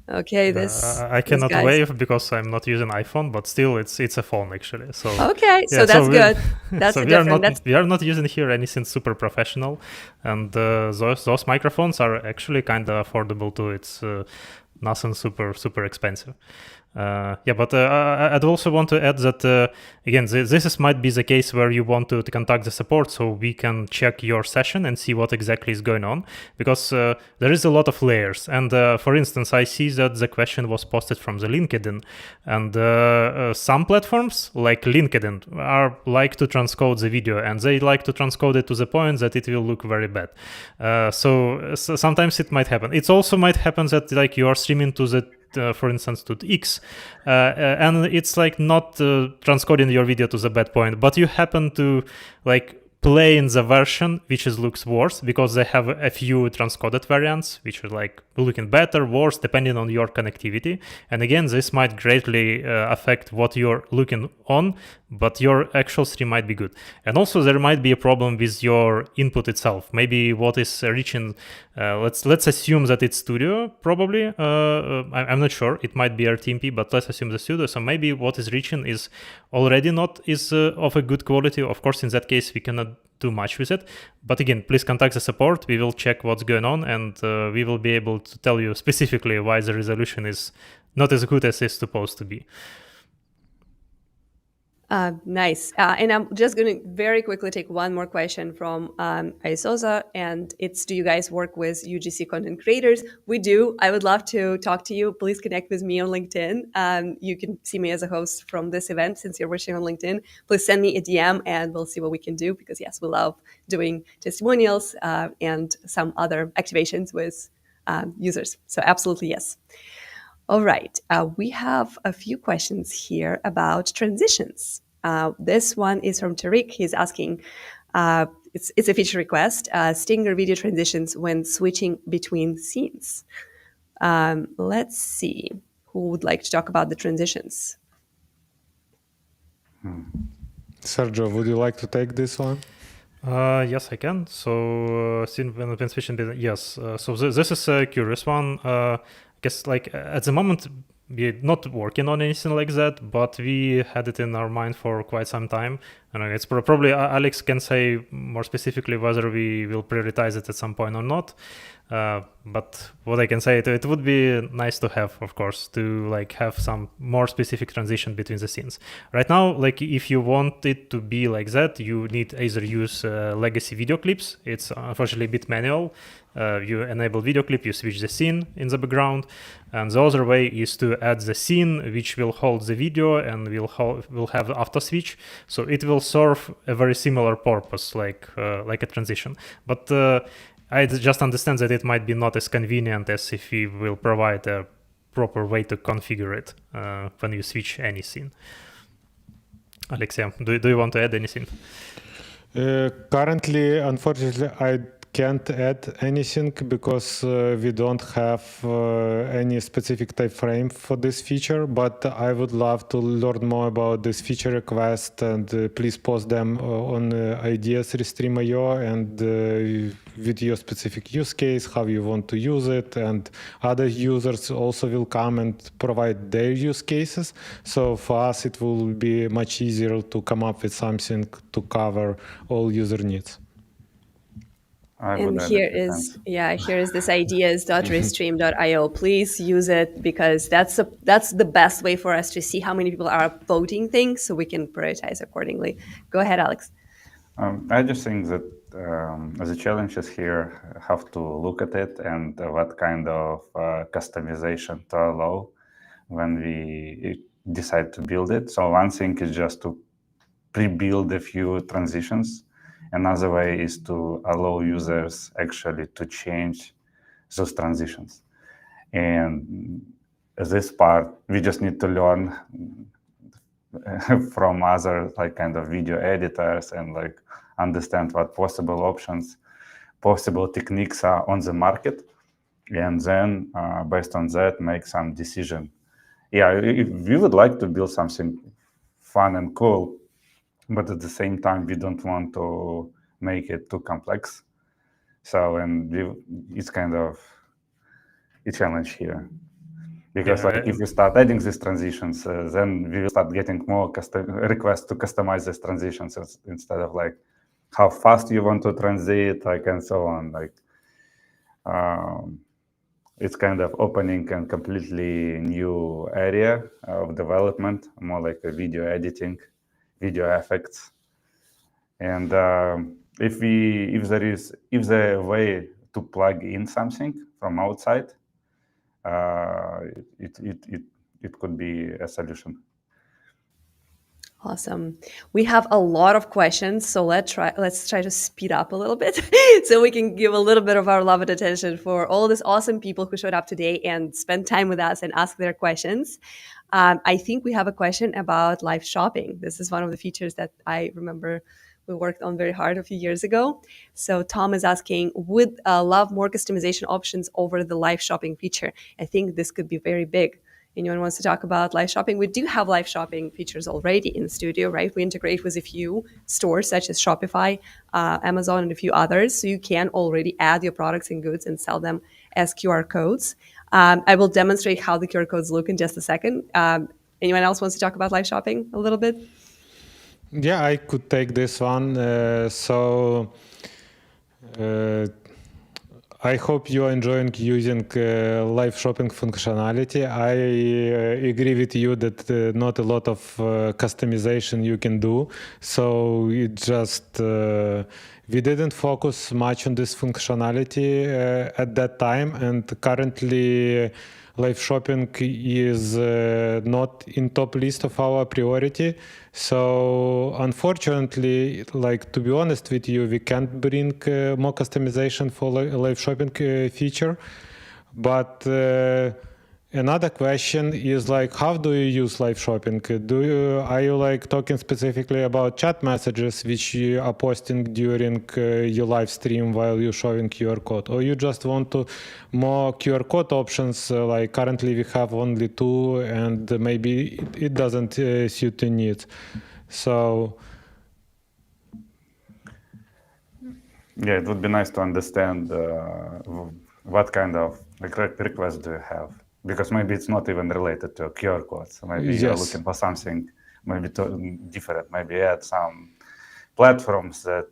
Okay,
I cannot wave because I'm not using iPhone, but still it's a phone actually. So
okay, so that's good. That's
so we are not using here anything super professional, and those microphones are actually kind of affordable too. It's nothing super expensive. But I'd also want to add that again, this might be the case where you want to contact the support so we can check your session and see what exactly is going on, because there is a lot of layers. And for instance, I see that the question was posted from the LinkedIn, and some platforms like LinkedIn are like to transcode the video, and they like to transcode it to the point that it will look very bad. So sometimes it might happen. It also might happen that like you are streaming to the for instance to X, and it's like not transcoding your video to the bad point, but you happen to like play in the version which looks worse because they have a few transcoded variants which are like looking better, worse, depending on your connectivity. And again, this might greatly affect what you're looking on, but your actual stream might be good. And also there might be a problem with your input itself. Maybe what is reaching, let's assume that it's studio, probably. I'm not sure. It might be RTMP, but let's assume the studio. So maybe what is reaching is already not of a good quality. Of course, in that case, we cannot do much with it. But again, please contact the support. We will check what's going on, and we will be able to tell you specifically why the resolution is not as good as it's supposed to be.
Nice. And I'm just going to very quickly take one more question from Aisoza, and it's, do you guys work with UGC content creators? We do. I would love to talk to you. Please connect with me on LinkedIn. You can see me as a host from this event since you're watching on LinkedIn. Please send me a DM and we'll see what we can do, because yes, we love doing testimonials and some other activations with users. So absolutely, yes. All right. We have a few questions here about transitions. This one is from Tariq. He's asking, it's a feature request, Stinger video transitions when switching between scenes. Let's see who would like to talk about the transitions.
Sergio, would you like to take this one?
Yes, I can. So, when switching, yes. So this is a curious one. I guess like at the moment we're not working on anything like that, but we had it in our mind for quite some time. And it's probably Alex can say more specifically whether we will prioritize it at some point or not. But what I can say, it would be nice to have, of course, to like have some more specific transition between the scenes. Right now, like if you want it to be like that, you need either use legacy video clips. It's unfortunately a bit manual. You enable video clip, you switch the scene in the background, and the other way is to add the scene which will hold the video and will have after switch. So it will serve a very similar purpose, like a transition. But I just understand that it might be not as convenient as if we will provide a proper way to configure it when you switch any scene. Alexia, do you want to add anything?
Currently, unfortunately, I can't add anything because we don't have any specific time frame for this feature, but I would love to learn more about this feature request, and please post them on ideas Restream.io and with your specific use case, how you want to use it, and other users also will come and provide their use cases. So for us, it will be much easier to come up with something to cover all user needs.
And here is this ideas.restream.io. Please use it because that's the best way for us to see how many people are voting things, so we can prioritize accordingly. Go ahead, Alex.
I just think that the challenges here have to look at it and what kind of customization to allow when we decide to build it. So one thing is just to pre-build a few transitions. Another way is to allow users actually to change those transitions. And this part, we just need to learn from other like kind of video editors and like understand what possible options, possible techniques are on the market. And then based on that, make some decision. Yeah, we would like to build something fun and cool, but at the same time, we don't want to make it too complex. So, it's kind of a challenge here. Because if we start adding these transitions, then we will start getting more requests to customize these transitions instead of like how fast you want to transit, like and so on. Like it's kind of opening a completely new area of development, more like a video editing, video effects. And if there is a way to plug in something from outside, it could be a solution.
Awesome. We have a lot of questions, so let's try to speed up a little bit so we can give a little bit of our love and attention for all these awesome people who showed up today and spent time with us and asked their questions. I think we have a question about live shopping. This is one of the features that I remember we worked on very hard a few years ago. So Tom is asking, would love more customization options over the live shopping feature? I think this could be very big. Anyone wants to talk about live shopping? We do have live shopping features already in Studio, right? We integrate with a few stores such as Shopify, Amazon, and a few others. So you can already add your products and goods and sell them as QR codes. I will demonstrate how the QR codes look in just a second. Anyone else wants to talk about live shopping a little bit?
Yeah, I could take this one. I hope you are enjoying using live shopping functionality. I agree with you that not a lot of customization you can do. So it just we didn't focus much on this functionality at that time, and currently live shopping is not in top list of our priority. So unfortunately, like to be honest with you, we can't bring more customization for live shopping feature. But Another question is like, how do you use live shopping? Are you like talking specifically about chat messages which you are posting during your live stream while you're showing QR code, or you just want to more QR code options? Like currently we have only 2, and maybe it doesn't suit your needs. So
yeah, it would be nice to understand what kind of request do you have, because maybe it's not even related to QR codes. Maybe you're looking for something maybe different. Maybe add some platforms that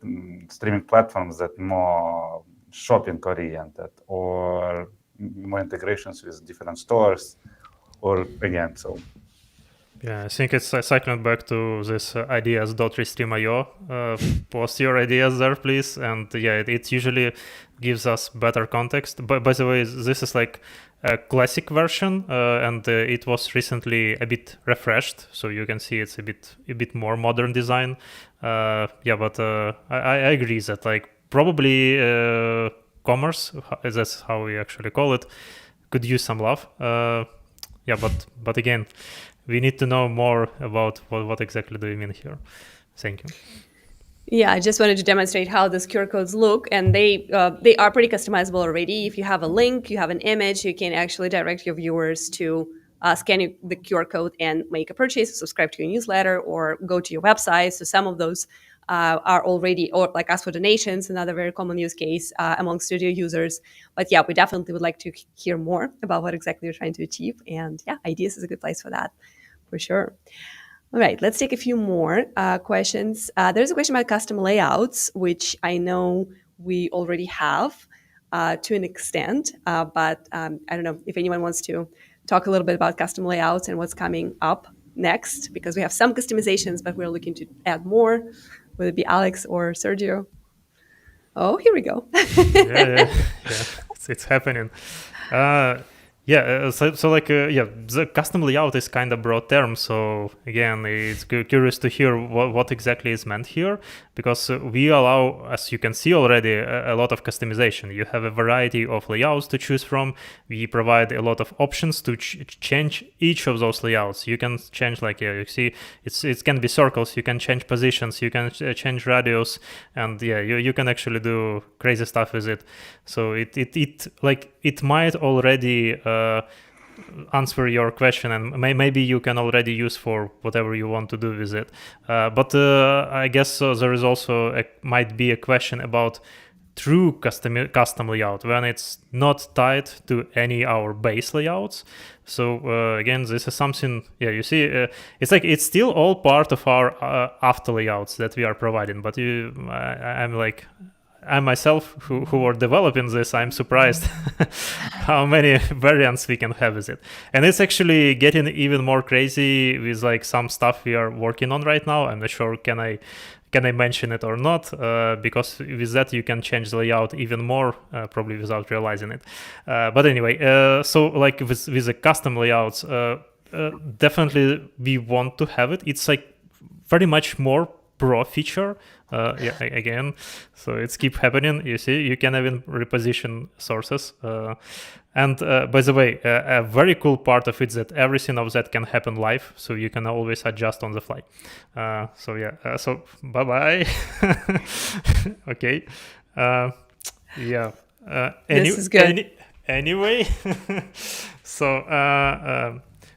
streaming platforms that more shopping oriented, or more integrations with different stores, or again. So
yeah, I think it's cycling back to this ideas.restream.io. Post your ideas there, please. And yeah, it usually gives us better context. But by the way, this is like a classic version, and it was recently a bit refreshed, so you can see it's a bit more modern design. Yeah, but I agree that like probably commerce, that's how we actually call it, could use some love. Yeah, but again, we need to know more about what exactly do you mean here. Thank you.
Yeah, I just wanted to demonstrate how those QR codes look, and they are pretty customizable already. If you have a link, you have an image, you can actually direct your viewers to scan the QR code and make a purchase, subscribe to your newsletter, or go to your website. So some of those are already, or like ask for donations, another very common use case among studio users. But yeah, we definitely would like to hear more about what exactly you're trying to achieve. And yeah, ideas is a good place for that, for sure. All right, let's take a few more questions. There's a question about custom layouts, which I know we already have to an extent, but I don't know if anyone wants to talk a little bit about custom layouts and what's coming up next, because we have some customizations, but we're looking to add more. Would it be Alex or Sergio? Oh, here we go.
yeah, it's happening. The custom layout is kind of broad term. So again, it's curious to hear what exactly is meant here, because we allow, as you can see already, a lot of customization. You have a variety of layouts to choose from. We provide a lot of options to change each of those layouts. You can change, like you see, it can be circles. You can change positions. You can change radius, and yeah, you can actually do crazy stuff with it. So it might already answer your question, and maybe you can already use for whatever you want to do with it. But I guess there is also might be a question about true custom layout when it's not tied to any our base layouts. So again, this is something, yeah, you see, it's still all part of our after layouts that we are providing. But I myself, who are developing this, I'm surprised how many variants we can have with it. And it's actually getting even more crazy with like some stuff we are working on right now. I'm not sure can I mention it or not, because with that you can change the layout even more, probably without realizing it. But anyway, so like with the custom layouts, definitely we want to have it. It's like very much more pro feature. Again, so it's keep happening. You see, you can even reposition sources. And by the way, a very cool part of it is that everything of that can happen live, so you can always adjust on the fly. So bye bye. Okay.
This is good.
Anyway,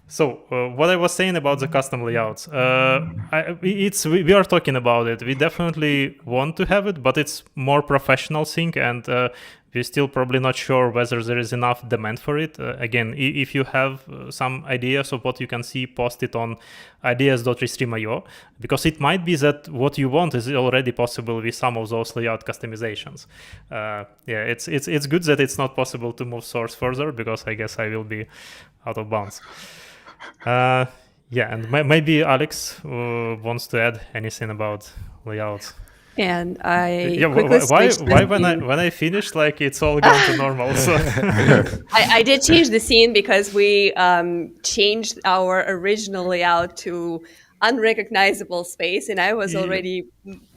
So what I was saying about the custom layouts, we are talking about it. We definitely want to have it, but it's more professional thing, and we're still probably not sure whether there is enough demand for it. Again, if you have some ideas of what you can see, post it on ideas.restream.io, because it might be that what you want is already possible with some of those layout customizations. It's good that it's not possible to move source further, because I guess I will be out of bounds. And maybe Alex wants to add anything about layouts.
And I
why when I finished, like it's all gone to normal. So
I did change the scene because we changed our original layout to unrecognizable space, and I was already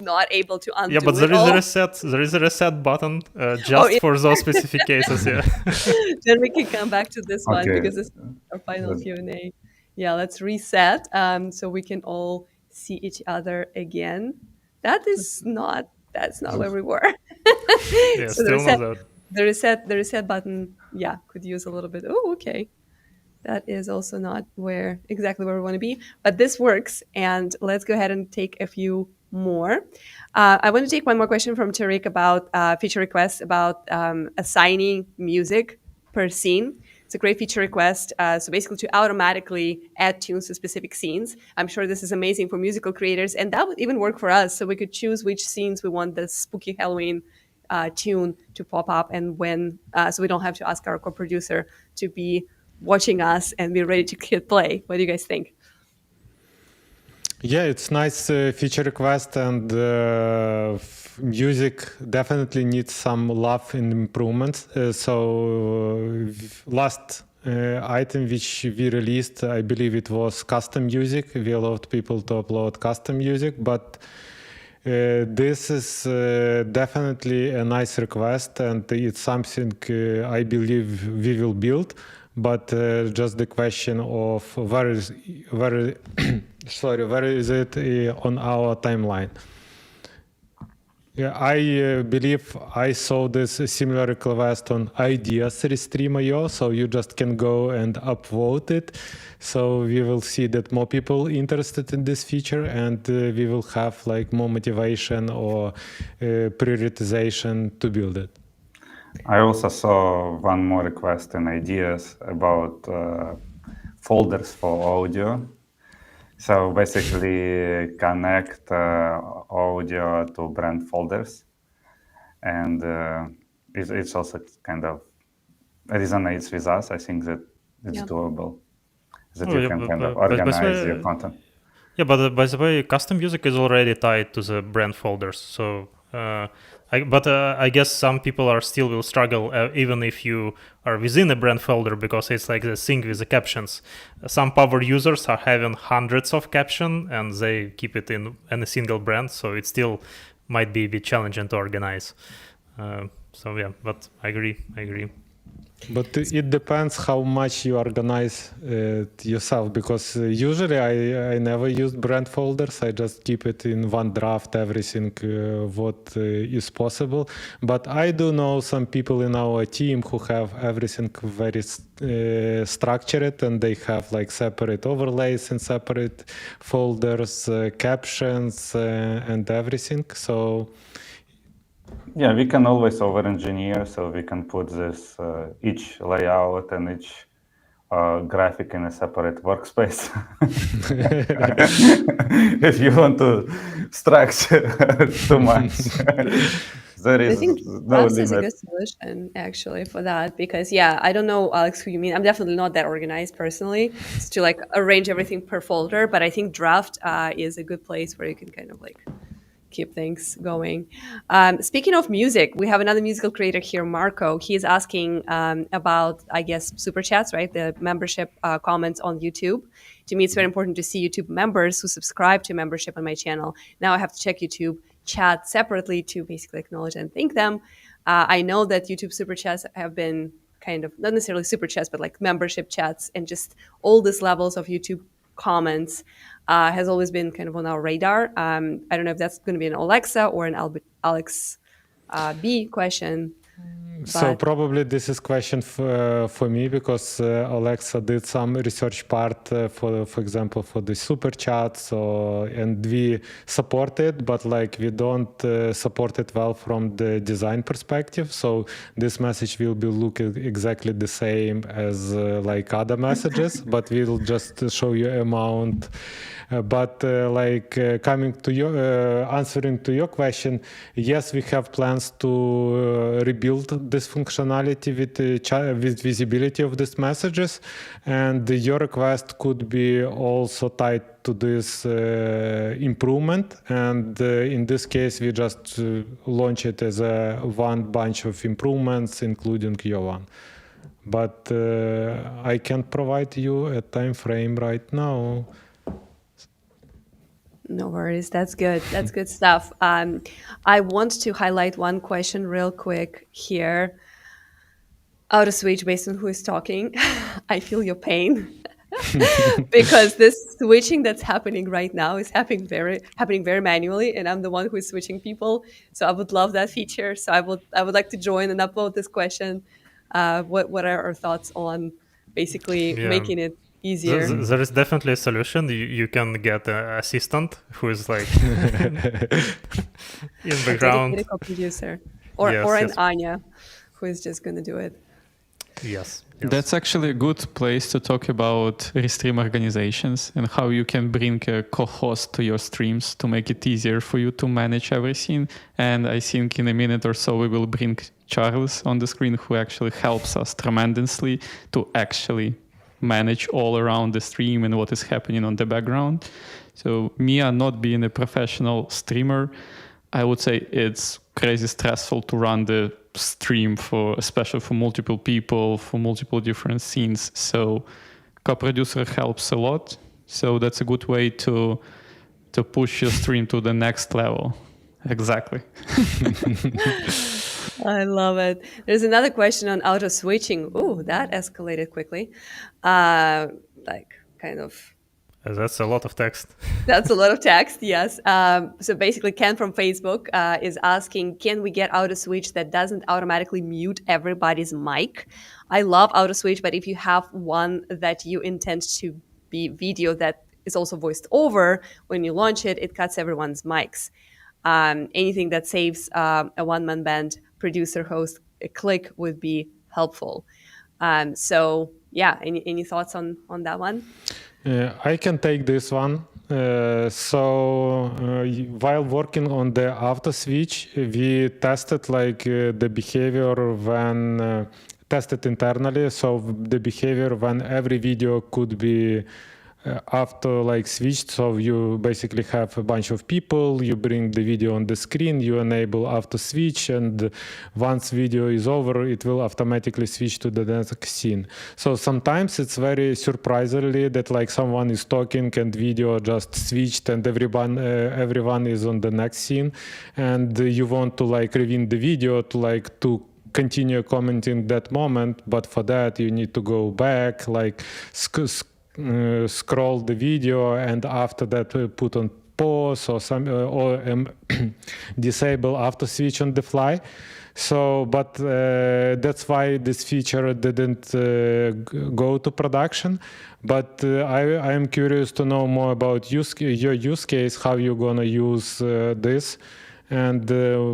not able to undo
Yeah, but
it
there is a
all.
reset. There is a reset button
Oh,
just
yeah.
for those specific cases. Yeah.
Then we can come back to this one
Okay.
because this is our final
That's-
Q&A. Yeah, let's reset so we can all see each other again. That's not where we were.
Yeah.
So
Still not that.
the reset button, yeah, could use a little bit. Oh, okay. That is also not exactly where we want to be, but this works. And let's go ahead and take a few more. I want to take one more question from Tariq about feature requests about assigning music per scene. It's a great feature request. So basically, to automatically add tunes to specific scenes. I'm sure this is amazing for musical creators, and that would even work for us. So we could choose which scenes we want the spooky Halloween tune to pop up, and when, so we don't have to ask our co-producer to be watching us and be ready to hit play. What do you guys think?
Yeah, it's nice feature request, and music definitely needs some love and improvements. Last item which we released, I believe it was custom music. We allowed people to upload custom music, but this is definitely a nice request, and it's something I believe we will build. But just the question of where is it on our timeline? Yeah, I believe I saw this similar request on Ideas Restream.io, so you just can go and upvote it. So we will see that more people interested in this feature, and we will have like more motivation or prioritization to build it.
I also saw one more request in Ideas about folders for audio. So basically connect audio to brand folders. And it's also kind of resonates with us. I think that it's doable. That you can kind of organize your content.
Yeah, but by the way, custom music is already tied to the brand folders. So, I guess some people are still will struggle even if you are within a brand folder, because it's like the thing with the captions. Some power users are having hundreds of caption and they keep it in a single brand, so it still might be a bit challenging to organize. So yeah, but I agree.
But it depends how much you organize yourself, because usually I never use brand folders. I just keep it in one draft, everything what is possible. But I do know some people in our team who have everything very structured, and they have like separate overlays and separate folders, captions, and everything. So
yeah, we can always over-engineer, so we can put this each layout and each graphic in a separate workspace. If you want to structure too much, there
I
is
think
no
Drafts is a
limit.
good solution actually for that, because yeah, I don't know, Alex, who you mean. I'm definitely not that organized personally to like arrange everything per folder, but I think Draft is a good place where you can kind of like keep things going. Speaking of music, we have another musical creator here, Marco. He is asking about, I guess, super chats, right? The membership comments on YouTube. To me, it's very important to see YouTube members who subscribe to membership on my channel. Now I have to check YouTube chat separately to basically acknowledge and thank them. I know that YouTube super chats have been kind of, not necessarily super chats, but like membership chats and just all these levels of YouTube comments has always been kind of on our radar. I don't know if that's going to be an Alexa or an Alex B question.
So probably this is question for me, because Alexa did some research part for example, for the super chats, and we support it, but like we don't support it well from the design perspective. So this message will be looking exactly the same as like other messages, but we'll just show you amount. Coming to your answering to your question, yes, we have plans to rebuild this functionality with visibility of these messages, and your request could be also tied to this improvement. And in this case, we just launch it as one bunch of improvements, including your one. But I can't provide you a time frame right now.
No worries. That's good. That's good stuff. I want to highlight one question real quick here. Out of switch based on who is talking. I feel your pain because this switching that's happening right now is happening very manually, and I'm the one who is switching people. So I would love that feature. So I would like to join and upload this question. What are our thoughts on basically
Yeah.
making it easier?
There is definitely a solution. You can get an assistant who is like in
A
background.
dedicated co-producer, or
Yes,
an
yes,
Anya, who is just gonna do it.
yes.
That's actually a good place to talk about Restream organizations and how you can bring a co-host to your streams to make it easier for you to manage everything. And I think in a minute or so we will bring Charles on the screen, who actually helps us tremendously to actually manage all around the stream and what is happening on the background. So Mia, not being a professional streamer, I would say it's crazy stressful to run the stream especially for multiple people, for multiple different scenes. So co-producer helps a lot. So that's a good way to push your stream to the next level. Exactly.
I love it. There's another question on auto switching. Oh, that escalated quickly. Like kind of
That's a lot of text.
That's a lot of text, yes. So basically, Ken from Facebook is asking, can we get auto switch that doesn't automatically mute everybody's mic? I love auto switch, but if you have one that you intend to be video that is also voiced over, when you launch it, it cuts everyone's mics. Anything that saves a one-man band producer host a click would be helpful. So yeah, any thoughts on that one?
I can take this one. While working on the auto switch, we tested the behavior when tested internally. So the behavior when every video could be after switched. So you basically have a bunch of people, you bring the video on the screen, you enable auto switch, and once video is over, it will automatically switch to the next scene. So sometimes it's very surprisingly that someone is talking and video just switched and everyone is on the next scene, and you want to rewind the video to continue commenting that moment, but for that you need to go back, scroll the video, and after that put on pause or disable auto switch on the fly. So, but that's why this feature didn't go to production. But I am curious to know more about your use case, how you're gonna use this. And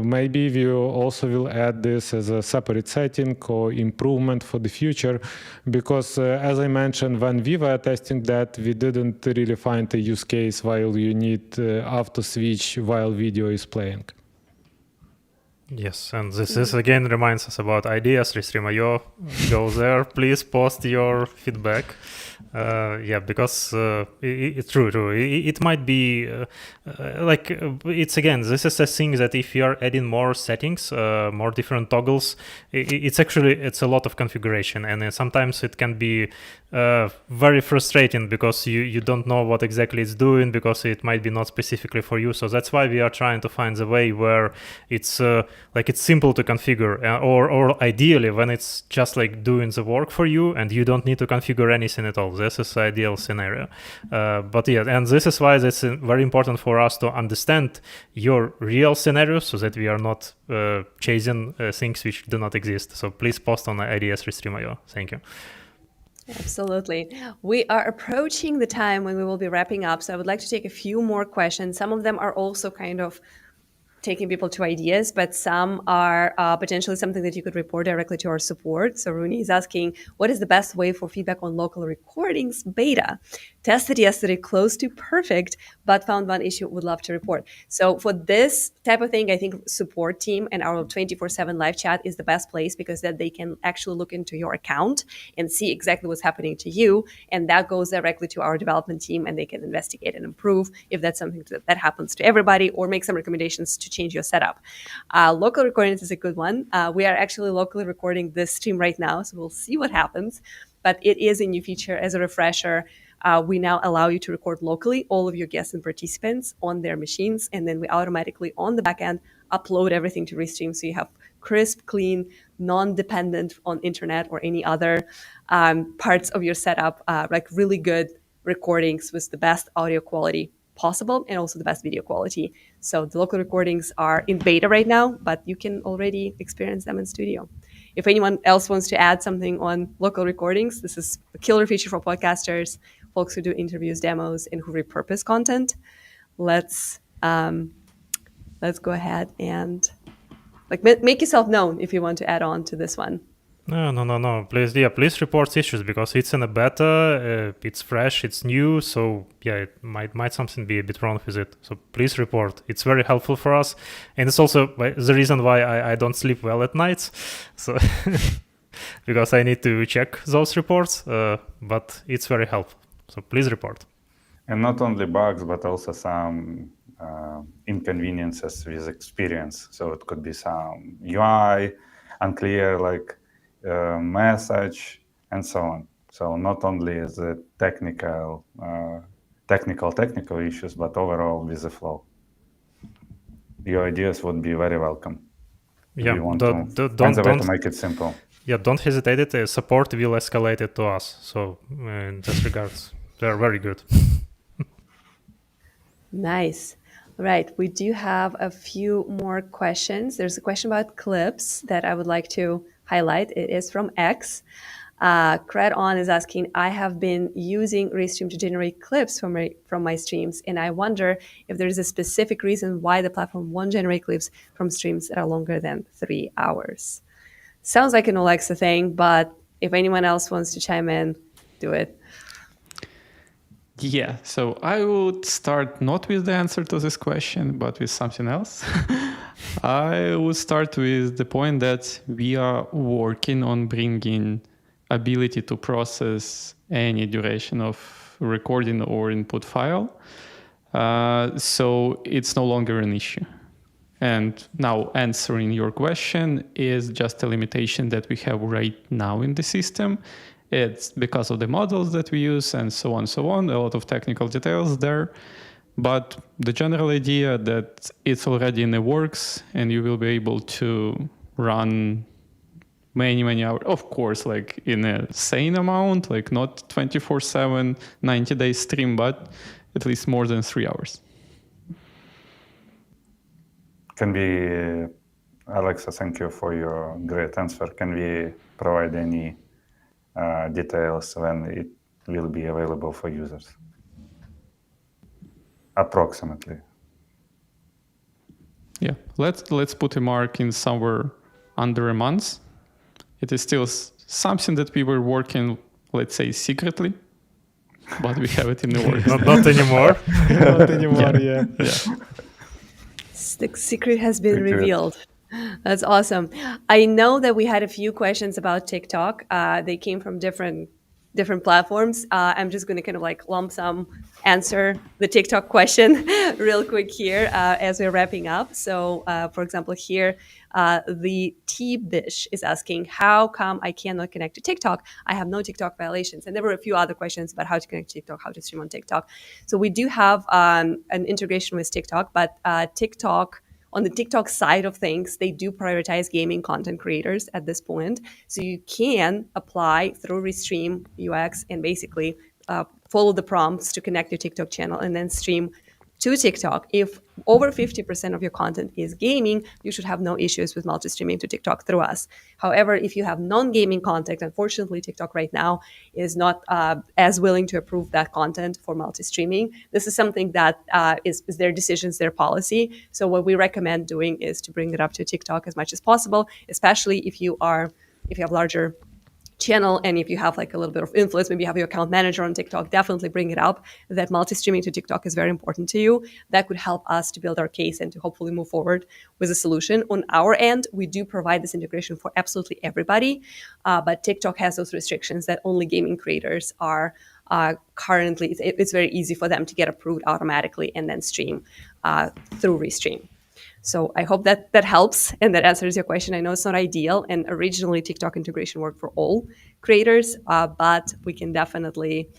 maybe we also will add this as a separate setting or improvement for the future, because as I mentioned, when we were testing that, we didn't really find a use case while you need auto switch while video is playing.
Yes, and this again reminds us about ideas. Restream.io, go there. Please post your feedback. Because it's true. It might be it's again. This is a thing that if you are adding more settings, more different toggles, it's a lot of configuration, and sometimes it can be very frustrating because you don't know what exactly it's doing, because it might be not specifically for you. So that's why we are trying to find a way where it's it's simple to configure, or ideally when it's just doing the work for you and you don't need to configure anything at all. This is the ideal scenario. But yeah, and this is why it's very important for us to understand your real scenario, so that we are not chasing things which do not exist. So please post on ideas Restream.io. Thank you.
Absolutely. We are approaching the time when we will be wrapping up. So I would like to take a few more questions. Some of them are also kind of taking people to ideas, but some are potentially something that you could report directly to our support. So Rooney is asking, what is the best way for feedback on local recordings beta? Tested yesterday, close to perfect, but found one issue, would love to report. So for this type of thing, I think support team and our 24/7 live chat is the best place, because then they can actually look into your account and see exactly what's happening to you. And that goes directly to our development team, and they can investigate and improve if that's something that happens to everybody, or make some recommendations to change your setup. Local recordings is a good one. We are actually locally recording this stream right now, so we'll see what happens. But it is a new feature. As a refresher, we now allow you to record locally all of your guests and participants on their machines, and then we automatically on the back end upload everything to Restream, so you have crisp, clean, non-dependent on internet or any other parts of your setup, like really good recordings with the best audio quality possible and also the best video quality. So the local recordings are in beta right now, but you can already experience them in studio. If anyone else wants to add something on local recordings, this is a killer feature for podcasters, folks who do interviews, demos, and who repurpose content. Let's go ahead and make yourself known if you want to add on to this one.
No. Please report issues because it's in a beta. It's fresh. It's new. So yeah, it might something be a bit wrong with it. So please report. It's very helpful for us, and it's also the reason why I don't sleep well at nights. So because I need to check those reports. But it's very helpful. So please report.
And not only bugs, but also some inconveniences with experience. So it could be some UI, unclear message, and so on. So not only the technical issues, but overall with the flow. Your ideas would be very welcome.
Yeah,
we want to make it simple.
Yeah, don't hesitate. Support will escalate it to us. So in this regards, they're very good.
Nice. All right, we do have a few more questions. There's a question about clips that I would like to highlight. It is from X. Cred On is asking, I have been using Restream to generate clips from my streams, and I wonder if there is a specific reason why the platform won't generate clips from streams that are longer than 3 hours. Sounds like an Alexa thing, but if anyone else wants to chime in, do it.
Yeah, so I would start not with the answer to this question, but with something else. I would start with the point that we are working on bringing ability to process any duration of recording or input file. So it's no longer an issue. And now answering your question is just a limitation that we have right now in the system. It's because of the models that we use and so on, a lot of technical details there. But the general idea that it's already in the works and you will be able to run many hours, of course, like in a sane amount, like not 24/7, 90-day stream, but at least more than 3 hours.
Can we, Alexa, thank you for your great answer. Can we provide any details when it will be available for users? Approximately.
Yeah, let's put a mark in somewhere under a month. It is still something that we were working, let's say, secretly, but we have it in the works.
Not anymore.
Not anymore, yeah.
The secret has been revealed. That's awesome. I know that we had a few questions about TikTok. They came from different platforms. I'm just going to kind of lump sum answer the TikTok question real quick here as we're wrapping up. So, for example, here, the T-Bish is asking, how come I cannot connect to TikTok? I have no TikTok violations. And there were a few other questions about how to connect to TikTok, how to stream on TikTok. So we do have an integration with TikTok, but TikTok, on the TikTok side of things, they do prioritize gaming content creators at this point. So you can apply through Restream UX and basically follow the prompts to connect your TikTok channel and then stream to TikTok. If over 50% of your content is gaming, you should have no issues with multi-streaming to TikTok through us. However, if you have non-gaming content, unfortunately, TikTok right now is not as willing to approve that content for multi-streaming. This is something that is their decisions, their policy. So what we recommend doing is to bring it up to TikTok as much as possible, especially if you have larger channel and if you have a little bit of influence, maybe you have your account manager on TikTok, definitely bring it up that multi-streaming to TikTok is very important to you. That could help us to build our case and to hopefully move forward with a solution. On our end, we do provide this integration for absolutely everybody, but TikTok has those restrictions that only gaming creators are currently, it's very easy for them to get approved automatically and then stream through Restream. So I hope that helps and that answers your question. I know it's not ideal, and originally TikTok integration worked for all creators, but we can definitely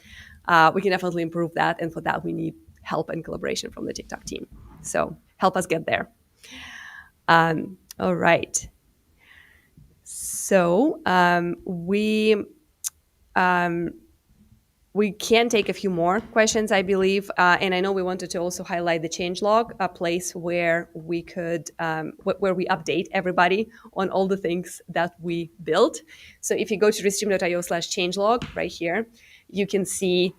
we can definitely improve that. And for that, we need help and collaboration from the TikTok team. So help us get there. All right. So we can take a few more questions, I believe. And I know we wanted to also highlight the changelog, a place where we could, where we update everybody on all the things that we built. So if you go to restream.io/changelog right here, you can see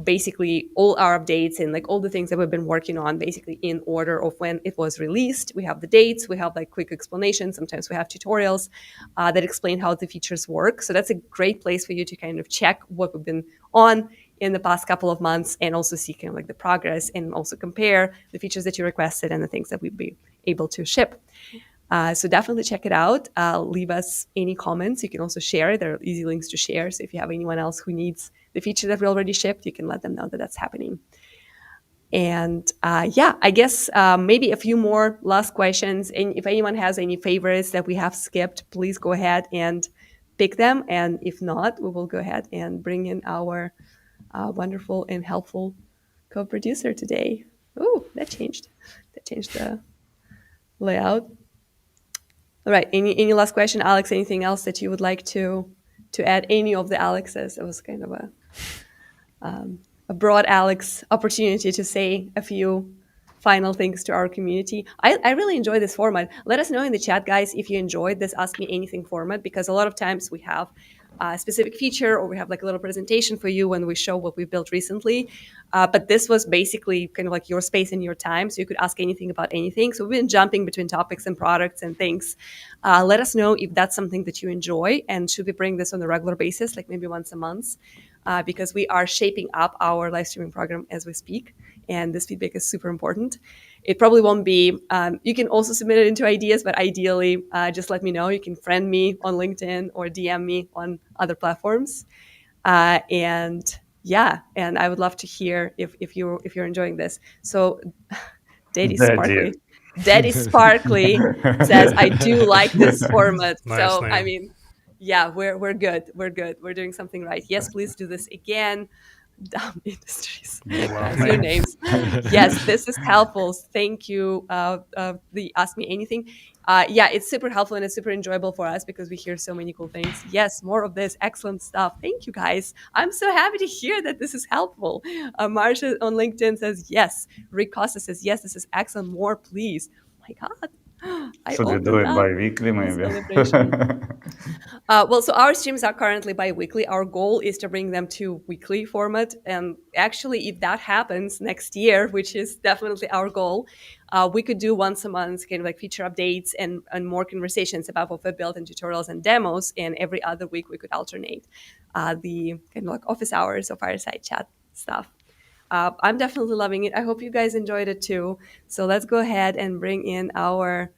basically all our updates and like all the things that we've been working on basically in order of when it was released. We have the dates, we have like quick explanations. Sometimes we have tutorials that explain how the features work. So that's a great place for you to kind of check what we've been on in the past couple of months and also see kind of like the progress and also compare the features that you requested and the things that we'd be able to ship. So definitely check it out. Leave us any comments. You can also share. There are easy links to share. So if you have anyone else who needs the feature that we already shipped, you can let them know that that's happening. And yeah, I guess maybe a few more last questions. And if anyone has any favorites that we have skipped, please go ahead and pick them. And if not, we will go ahead and bring in our wonderful and helpful co-producer today. Oh, that changed. That changed the layout. All right. Any last question, Alex? Anything else that you would like to add? Any of the Alexes? It was kind of a broad Alex opportunity to say a few final things to our community. I really enjoy this format. Let us know in the chat, guys, if you enjoyed this Ask Me Anything format, because a lot of times we have a specific feature or we have like a little presentation for you when we show what we've built recently. But this was basically kind of like your space and your time. So you could ask anything about anything. So we've been jumping between topics and products and things. Let us know if that's something that you enjoy. And should we bring this on a regular basis, like maybe once a month? Because we are shaping up our live streaming program as we speak. And this feedback is super important. It probably won't be, you can also submit it into ideas, but ideally, just let me know. You can friend me on LinkedIn or DM me on other platforms. And yeah, and I would love to hear if you're enjoying this. So Daddy Sparkly. Daddy Sparkly says, I do like this format.
Nice
So,
name.
I mean, yeah, we're good. We're good. We're doing something right. Yes, please do this again. Dumb Industries.
Wow.
Your names. Yes, this is helpful. Thank you. The Ask Me Anything. Yeah, it's super helpful and it's super enjoyable for us because we hear so many cool things. Yes, more of this. Excellent stuff. Thank you, guys. I'm so happy to hear that this is helpful. Marsha on LinkedIn says yes. Rick Costa says yes. This is excellent. More, please. Oh my God.
Should we do it bi-weekly, maybe?
Well, so our streams are currently bi-weekly. Our goal is to bring them to weekly format. And actually, if that happens next year, which is definitely our goal, we could do once a month kind of like feature updates and more conversations about what we built in tutorials and demos. And every other week, we could alternate the kind of like office hours or fireside chat stuff. I'm definitely loving it. I hope you guys enjoyed it too. So let's go ahead and bring in our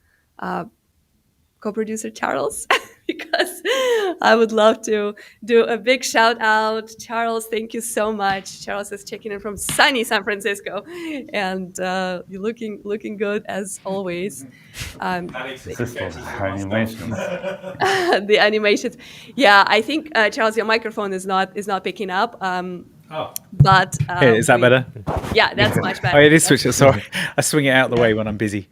co-producer Charles because I would love to do a big shout out. Charles, thank you so much. Charles is checking in from sunny San Francisco, and you're looking good as always.
Animations.
The animations, yeah. I think Charles, your microphone is not picking up. But
hey, is that better?
Yeah, that's much better.
Oh, it is switched. Sorry, I swing it out the way when I'm busy.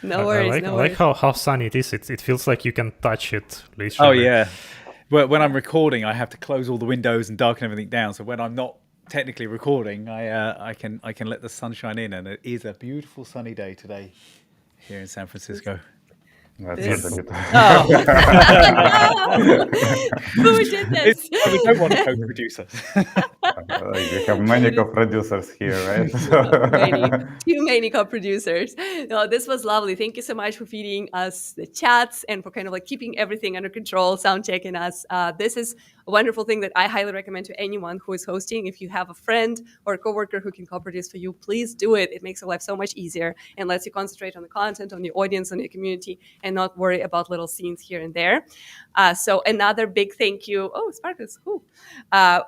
No worries.
I like how sunny it is. It feels like you can touch it. Literally.
Oh yeah. Well, when I'm recording, I have to close all the windows and darken everything down. So when I'm not technically recording, I can let the sunshine in, and it is a beautiful sunny day today here in San Francisco.
That's not a good.
Oh. Who did this?
We don't want a co-producer.
You have many co-producers here, right?
Too many co-producers. No, this was lovely. Thank you so much for feeding us the chats and for kind of like keeping everything under control, sound checking us. This is a wonderful thing that I highly recommend to anyone who is hosting. If you have a friend or a coworker who can co-produce for you, please do it. It makes your life so much easier and lets you concentrate on the content, on your audience, on your community, and not worry about little scenes here and there. So another big thank you. Oh, Sparkus.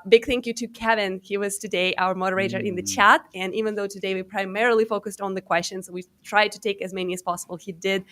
Big thank you to Kevin. He was today our moderator in the chat. And even though today we primarily focused on the questions, we tried to take as many as possible. He did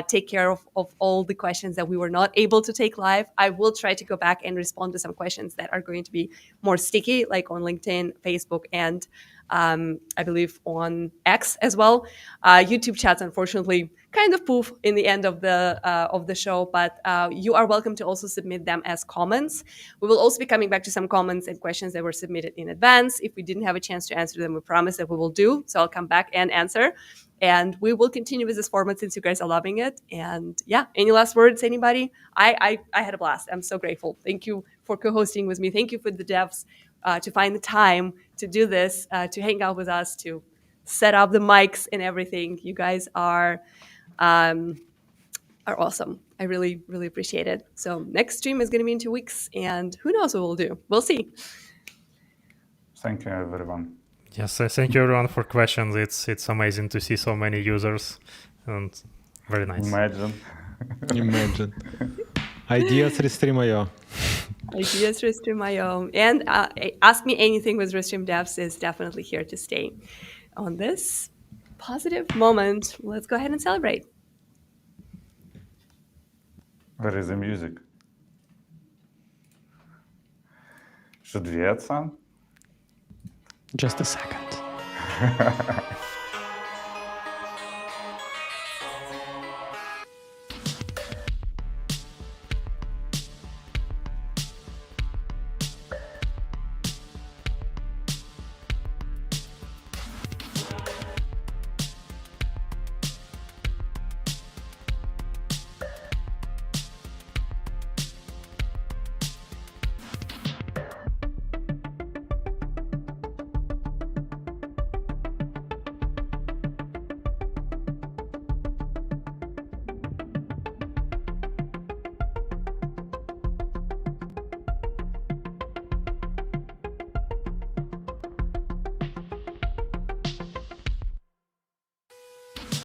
take care of all the questions that we were not able to take live. I will try to go back and respond respond to some questions that are going to be more sticky, like on LinkedIn, Facebook, and I believe on X as well. YouTube chats, unfortunately, kind of poof in the end of the show, but you are welcome to also submit them as comments. We will also be coming back to some comments and questions that were submitted in advance. If we didn't have a chance to answer them, we promise that we will do. So I'll come back and answer. And we will continue with this format since you guys are loving it. And yeah, any last words, anybody? I had a blast. I'm so grateful. Thank you for co-hosting with me. Thank you for the devs to find the time to do this, to hang out with us, to set up the mics and everything. You guys are awesome. I really, really appreciate it. So next stream is going to be in 2 weeks, and who knows what we'll do. We'll see.
Thank you, everyone.
Yes, thank you everyone for questions. It's amazing to see so many users, and very nice.
Imagine.
Ideas Restream.io.
Ideas Restream.io. And Ask Me Anything with Restream Devs is definitely here to stay. On this positive moment, let's go ahead and celebrate.
Where is the music? Should we add some?
Just a second.